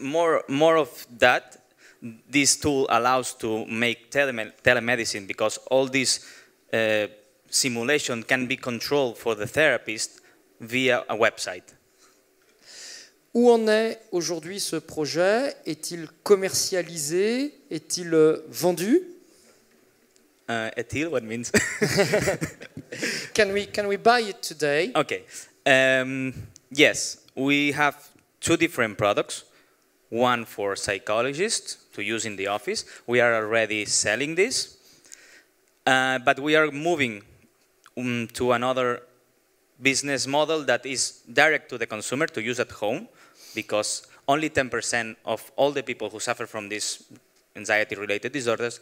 more of that, this tool allows to make telemedicine because all this simulation can be controlled for the therapist via a website. Où en est aujourd'hui ce projet? Est-il commercialisé? Est-il vendu? Est-il? What means? Can we buy it today? Okay. Yes, we have two different products. One for psychologists to use in the office. We are already selling this, but we are moving to another business model that is direct to the consumer to use at home, because only 10% of all the people who suffer from these anxiety-related disorders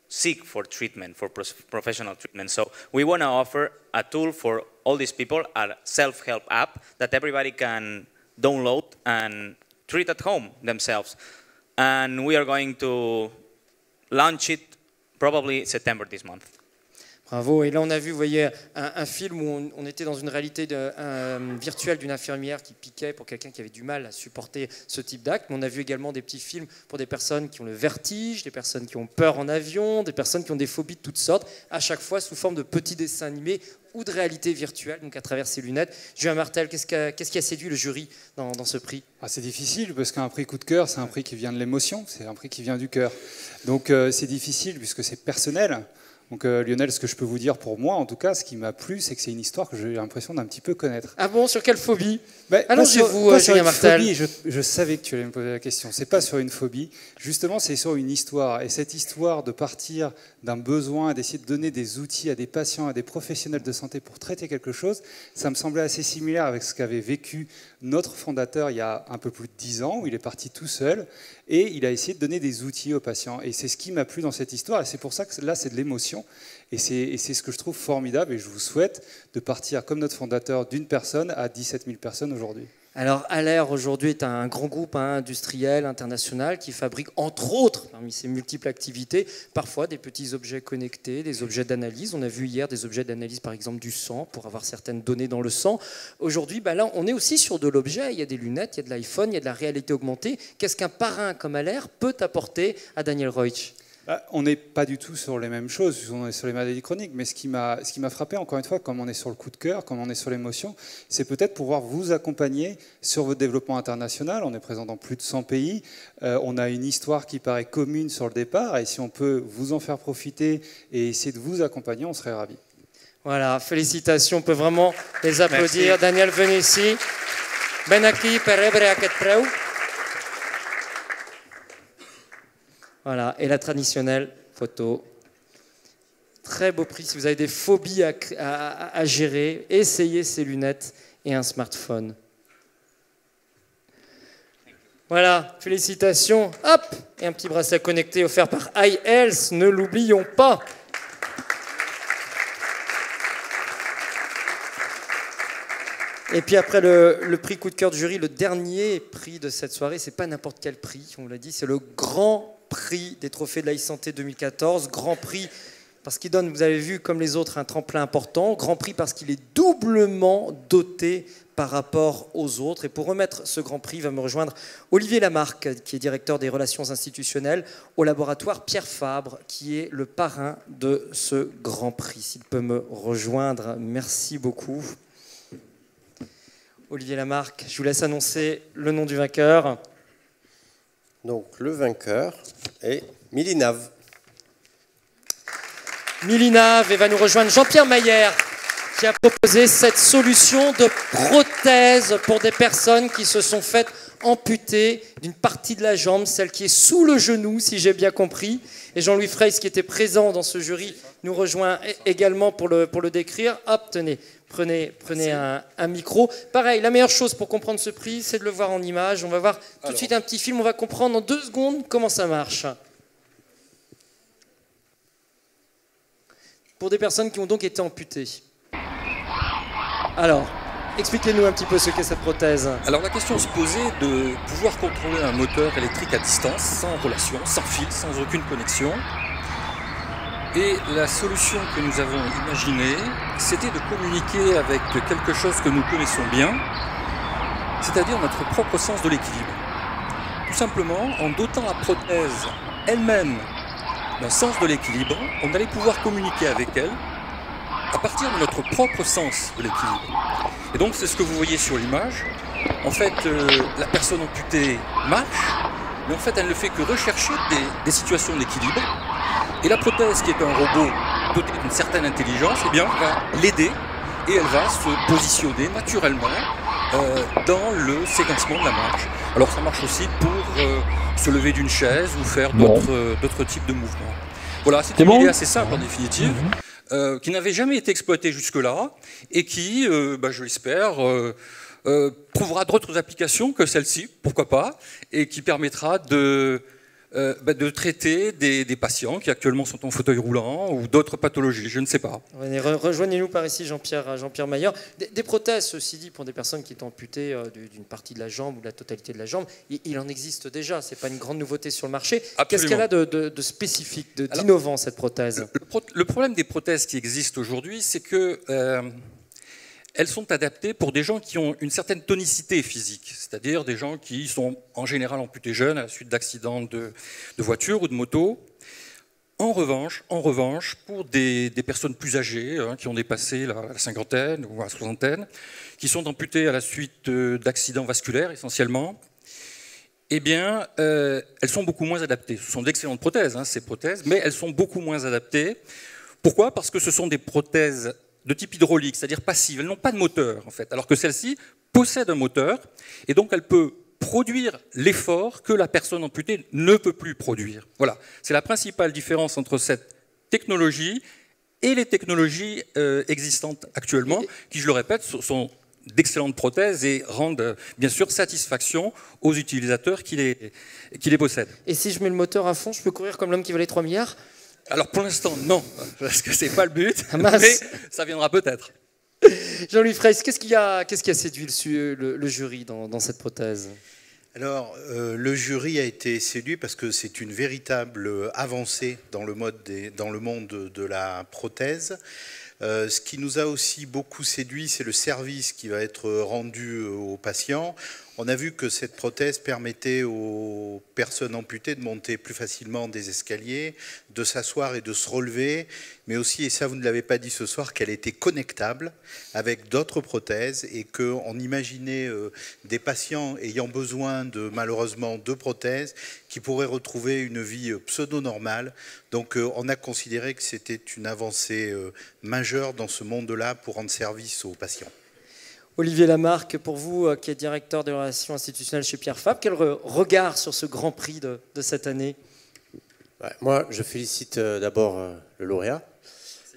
seek for treatment, for professional treatment. So we want to offer a tool for all these people, a self-help app that everybody can download and treat at home themselves. And we are going to launch it probably September this month. Bravo. Et là, on a vu, vous voyez, un film où on était dans une réalité virtuelle d'une infirmière qui piquait pour quelqu'un qui avait du mal à supporter ce type d'acte. Mais on a vu également des petits films pour des personnes qui ont le vertige, des personnes qui ont peur en avion, des personnes qui ont des phobies de toutes sortes, à chaque fois sous forme de petits dessins animés ou de réalité virtuelle, donc à travers ces lunettes. Julien Martel, qu'est-ce qui a séduit le jury dans ce prix? C'est difficile, parce qu'un prix coup de cœur, c'est un prix qui vient de l'émotion, c'est un prix qui vient du cœur. Donc c'est difficile, puisque c'est personnel. Donc Lionel, ce que je peux vous dire pour moi, en tout cas, ce qui m'a plu, c'est que c'est une histoire que j'ai l'impression d'un petit peu connaître. Ah bon, sur quelle phobie? Allongez-vous, Julien Martel. Je savais que tu allais me poser la question. C'est pas sur une phobie, justement, c'est sur une histoire. Et cette histoire de partir d'un besoin, d'essayer de donner des outils à des patients, à des professionnels de santé pour traiter quelque chose, ça me semblait assez similaire avec ce qu'avait vécu notre fondateur il y a un peu plus de 10 ans, où il est parti tout seul, et il a essayé de donner des outils aux patients. Et c'est ce qui m'a plu dans cette histoire, et c'est pour ça que là, c'est de l'émotion. Et c'est ce que je trouve formidable, et je vous souhaite de partir comme notre fondateur d'une personne à 17 000 personnes aujourd'hui. Alors, Aller, aujourd'hui, est un grand groupe industriel, international, qui fabrique, entre autres, parmi ses multiples activités, parfois des petits objets connectés, des objets d'analyse. On a vu hier des objets d'analyse, par exemple, du sang, pour avoir certaines données dans le sang. Aujourd'hui, là, on est aussi sur de l'objet. Il y a des lunettes, il y a de l'iPhone, il y a de la réalité augmentée. Qu'est-ce qu'un parrain comme Aller peut apporter à Daniel Reutsch? On n'est pas du tout sur les mêmes choses, on est sur les maladies chroniques, mais ce qui m'a frappé, encore une fois, comme on est sur le coup de cœur, comme on est sur l'émotion, c'est peut-être pouvoir vous accompagner sur votre développement international. On est présent dans plus de 100 pays, on a une histoire qui paraît commune sur le départ, et si on peut vous en faire profiter et essayer de vous accompagner, on serait ravis. Voilà, félicitations, on peut vraiment les applaudir. Merci. Daniel, venez ici. Ben aquí per rebre aquest preu. Voilà, et la traditionnelle photo. Très beau prix. Si vous avez des phobies à gérer, essayez ces lunettes et un smartphone. Voilà, félicitations. Hop, et un petit bracelet connecté offert par iHealth, ne l'oublions pas. Et puis après le prix coup de cœur du jury, le dernier prix de cette soirée, c'est pas n'importe quel prix, on l'a dit, c'est le grand prix des trophées de l'e-santé 2014, grand prix parce qu'il donne, vous avez vu, comme les autres, un tremplin important, grand prix parce qu'il est doublement doté par rapport aux autres. Et pour remettre ce grand prix, va me rejoindre Olivier Lamarque, qui est directeur des relations institutionnelles au laboratoire Pierre Fabre, qui est le parrain de ce grand prix. S'il peut me rejoindre, merci beaucoup. Olivier Lamarque, je vous laisse annoncer le nom du vainqueur. Donc, le vainqueur est Milinav. Milinav, et va nous rejoindre Jean-Pierre Maillère, qui a proposé cette solution de prothèse pour des personnes qui se sont faites amputer d'une partie de la jambe, celle qui est sous le genou, si j'ai bien compris. Et Jean-Louis Freys, qui était présent dans ce jury, nous rejoint également pour le décrire. Hop, tenez. Prenez un micro. Pareil, la meilleure chose pour comprendre ce prix, c'est de le voir en image. On va voir tout de suite un petit film. On va comprendre en 2 secondes comment ça marche. Pour des personnes qui ont donc été amputées. Alors, expliquez-nous un petit peu ce qu'est cette prothèse. Alors la question se posait de pouvoir contrôler un moteur électrique à distance, sans relation, sans fil, sans aucune connexion. Et la solution que nous avons imaginée, c'était de communiquer avec quelque chose que nous connaissons bien, c'est-à-dire notre propre sens de l'équilibre. Tout simplement, en dotant la prothèse elle-même d'un sens de l'équilibre, on allait pouvoir communiquer avec elle à partir de notre propre sens de l'équilibre. Et donc, c'est ce que vous voyez sur l'image. En fait, la personne amputée marche, mais en fait, elle ne fait que rechercher des situations d'équilibre. Et la prothèse, qui est un robot doté d'une certaine intelligence, eh bien, va l'aider et elle va se positionner naturellement dans le séquencement de la marche. Alors ça marche aussi pour se lever d'une chaise ou faire d'autres types de mouvements. Voilà, c'est une idée assez simple en définitive, qui n'avait jamais été exploitée jusque-là et qui, je l'espère, trouvera d'autres applications que celle-ci, pourquoi pas, et qui permettra de de traiter des patients qui actuellement sont en fauteuil roulant ou d'autres pathologies, je ne sais pas. Rejoignez-nous par ici, Jean-Pierre Maillard. Des prothèses, ceci dit, pour des personnes qui sont amputées d'une partie de la jambe ou de la totalité de la jambe, il en existe déjà, ce n'est pas une grande nouveauté sur le marché. Qu'est-ce qu'elle a de spécifique, d'innovant, cette prothèse? Le problème des prothèses qui existent aujourd'hui, c'est que elles sont adaptées pour des gens qui ont une certaine tonicité physique, c'est-à-dire des gens qui sont en général amputés jeunes à la suite d'accidents de voiture ou de moto. En revanche, pour des personnes plus âgées, qui ont dépassé la cinquantaine ou la soixantaine, qui sont amputées à la suite d'accidents vasculaires essentiellement, eh bien, elles sont beaucoup moins adaptées. Ce sont d'excellentes prothèses, ces prothèses, mais elles sont beaucoup moins adaptées. Pourquoi? Parce que ce sont des prothèses de type hydraulique, c'est-à-dire passive. Elles n'ont pas de moteur, en fait, alors que celle-ci possède un moteur, et donc elle peut produire l'effort que la personne amputée ne peut plus produire. Voilà, c'est la principale différence entre cette technologie et les technologies existantes actuellement, qui, je le répète, sont d'excellentes prothèses et rendent bien sûr satisfaction aux utilisateurs qui les possèdent. Et si je mets le moteur à fond, je peux courir comme l'homme qui valait 3 milliards? Alors pour l'instant, non, parce que c'est pas le but, mais ça viendra peut-être. Jean-Louis Fraisse, qu'est-ce qui a séduit le jury dans cette prothèse? Alors, le jury a été séduit parce que c'est une véritable avancée dans le monde de la prothèse. Ce qui nous a aussi beaucoup séduit, c'est le service qui va être rendu aux patients. On a vu que cette prothèse permettait aux personnes amputées de monter plus facilement des escaliers, de s'asseoir et de se relever, mais aussi, et ça vous ne l'avez pas dit ce soir, qu'elle était connectable avec d'autres prothèses et qu'on imaginait des patients ayant besoin malheureusement de prothèses qui pourraient retrouver une vie pseudo-normale. Donc on a considéré que c'était une avancée majeure dans ce monde-là pour rendre service aux patients. Olivier Lamarque, pour vous, qui êtes directeur des relations institutionnelles chez Pierre Fabre, quel regard sur ce grand prix de cette année? Moi, je félicite d'abord le lauréat.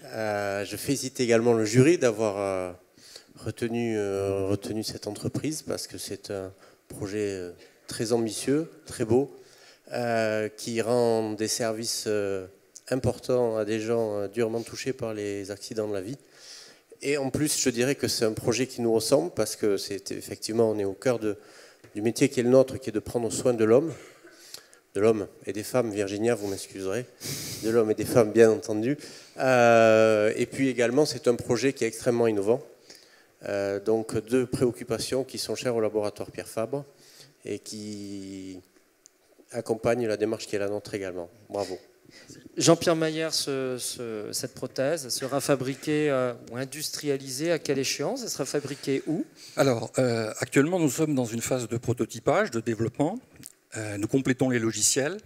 Je félicite également le jury d'avoir retenu cette entreprise parce que c'est un projet très ambitieux, très beau, qui rend des services importants à des gens durement touchés par les accidents de la vie. Et en plus, je dirais que c'est un projet qui nous ressemble parce que c'est effectivement, on est au cœur du métier qui est le nôtre, qui est de prendre soin de l'homme et des femmes. Virginia, vous m'excuserez, de l'homme et des femmes, bien entendu. Et puis également, c'est un projet qui est extrêmement innovant. Donc deux préoccupations qui sont chères au laboratoire Pierre Fabre et qui accompagnent la démarche qui est la nôtre également. Bravo. Jean-Pierre Maillard, cette prothèse sera fabriquée ou industrialisée à quelle échéance? Elle sera fabriquée où? Alors, actuellement, nous sommes dans une phase de prototypage, de développement. Nous complétons les logiciels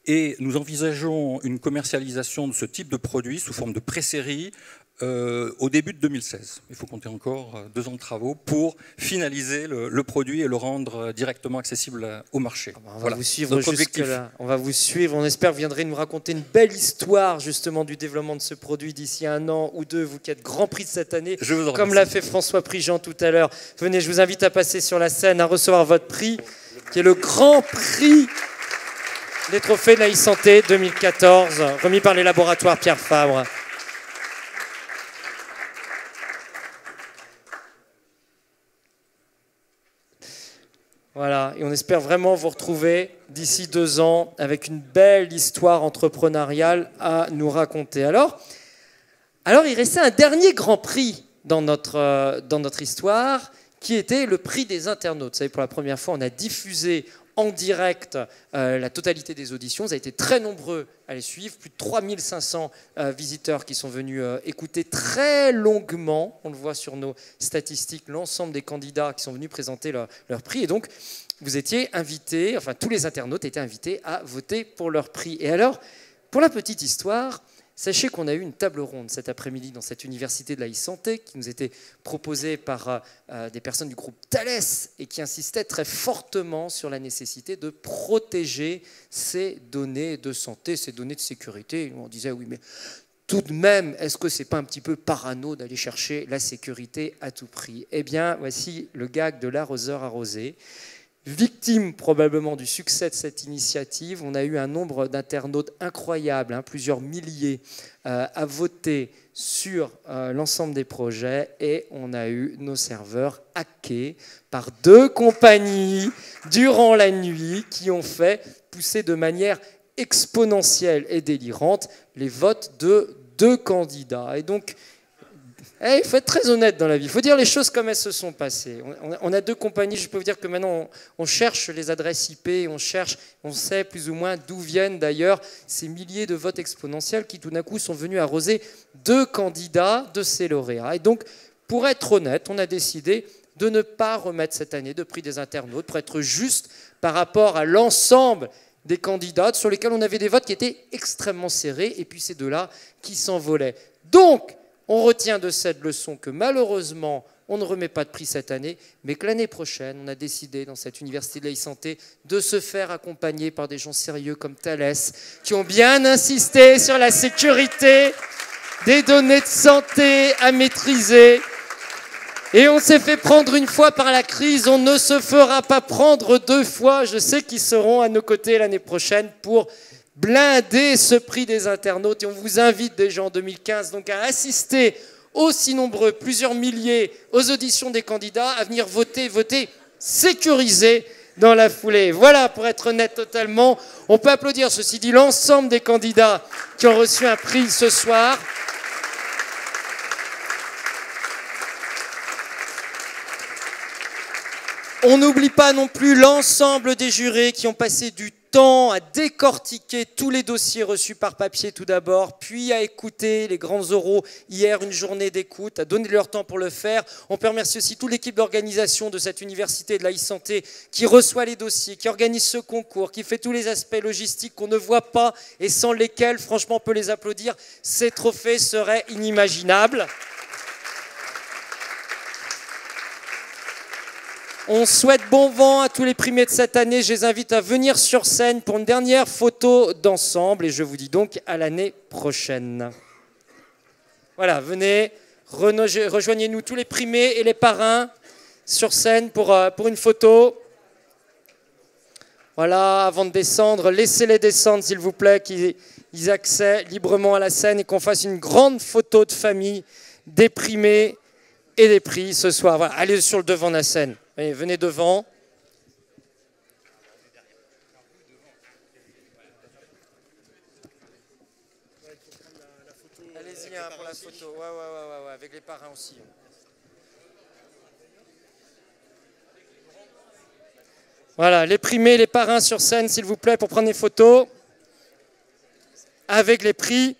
et nous envisageons une commercialisation de ce type de produit sous forme de pré-série au début de 2016. Il faut compter encore 2 ans de travaux pour finaliser le produit et le rendre directement accessible au marché. On va vous suivre jusque-là. On va vous suivre. On espère que vous viendrez nous raconter une belle histoire justement du développement de ce produit d'ici 1 an ou 2. Vous qui êtes Grand Prix de cette année, comme l'a fait François Prigent tout à l'heure. Venez, je vous invite à passer sur la scène, à recevoir votre prix, qui est le Grand Prix des trophées de la e-santé 2014, remis par les laboratoires Pierre Fabre. Voilà, et on espère vraiment vous retrouver d'ici 2 ans avec une belle histoire entrepreneuriale à nous raconter. Alors il restait un dernier grand prix dans notre histoire, qui était le prix des internautes. Vous savez, pour la première fois, on a diffusé en direct la totalité des auditions. Vous avez été très nombreux à les suivre, plus de 3500 visiteurs qui sont venus écouter très longuement, on le voit sur nos statistiques, l'ensemble des candidats qui sont venus présenter leur prix. Et donc, vous étiez invités, enfin tous les internautes étaient invités à voter pour leur prix. Et alors, pour la petite histoire, sachez qu'on a eu une table ronde cet après-midi dans cette université de la e-santé qui nous était proposée par des personnes du groupe Thales et qui insistait très fortement sur la nécessité de protéger ces données de santé, ces données de sécurité. On disait oui, mais tout de même, est-ce que c'est pas un petit peu parano d'aller chercher la sécurité à tout prix? Eh bien, voici le gag de l'arroseur arrosé. victime probablement du succès de cette initiative. On a eu un nombre d'internautes incroyable, hein, plusieurs milliers, à voter sur l'ensemble des projets, et on a eu nos serveurs hackés par 2 compagnies durant la nuit qui ont fait pousser de manière exponentielle et délirante les votes de 2 candidats. Et donc, il faut être très honnête dans la vie, il faut dire les choses comme elles se sont passées. On a 2 compagnies, je peux vous dire que maintenant on cherche les adresses IP, on sait plus ou moins d'où viennent d'ailleurs ces milliers de votes exponentiels qui tout d'un coup sont venus arroser 2 candidats de ces lauréats. Et donc, pour être honnête, on a décidé de ne pas remettre cette année de prix des internautes, pour être juste par rapport à l'ensemble des candidats sur lesquels on avait des votes qui étaient extrêmement serrés, et puis ces 2-là qui s'envolaient. Donc, on retient de cette leçon que malheureusement, on ne remet pas de prix cette année, mais que l'année prochaine, on a décidé dans cette université de l'e-santé de se faire accompagner par des gens sérieux comme Thales, qui ont bien insisté sur la sécurité des données de santé à maîtriser. Et on s'est fait prendre une fois par la crise, on ne se fera pas prendre 2 fois. Je sais qu'ils seront à nos côtés l'année prochaine pour blinder ce prix des internautes, et on vous invite déjà en 2015 donc à assister aussi nombreux, plusieurs milliers, aux auditions des candidats, à venir voter sécurisé dans la foulée. Voilà, pour être honnête totalement, on peut applaudir, ceci dit, l'ensemble des candidats qui ont reçu un prix ce soir. On n'oublie pas non plus l'ensemble des jurés qui ont passé du temps à décortiquer tous les dossiers reçus par papier tout d'abord, puis à écouter les grands oraux hier, une journée d'écoute, à donner leur temps pour le faire. On peut remercier aussi toute l'équipe d'organisation de cette université de la e-santé qui reçoit les dossiers, qui organise ce concours, qui fait tous les aspects logistiques qu'on ne voit pas et sans lesquels, franchement, on peut les applaudir. Ces trophées seraient inimaginables. On souhaite bon vent à tous les primés de cette année. Je les invite à venir sur scène pour une dernière photo d'ensemble. Et je vous dis donc à l'année prochaine. Voilà, venez, rejoignez-nous tous les primés et les parrains sur scène pour une photo. Voilà, avant de descendre, laissez-les descendre s'il vous plaît, qu'ils accèdent librement à la scène et qu'on fasse une grande photo de famille des primés et des prix ce soir. Voilà, allez sur le devant de la scène. Allez, venez devant. Allez-y pour la photo. Ouais, avec les parrains aussi. Voilà, les primés, les parrains sur scène, s'il vous plaît, pour prendre des photos avec les prix.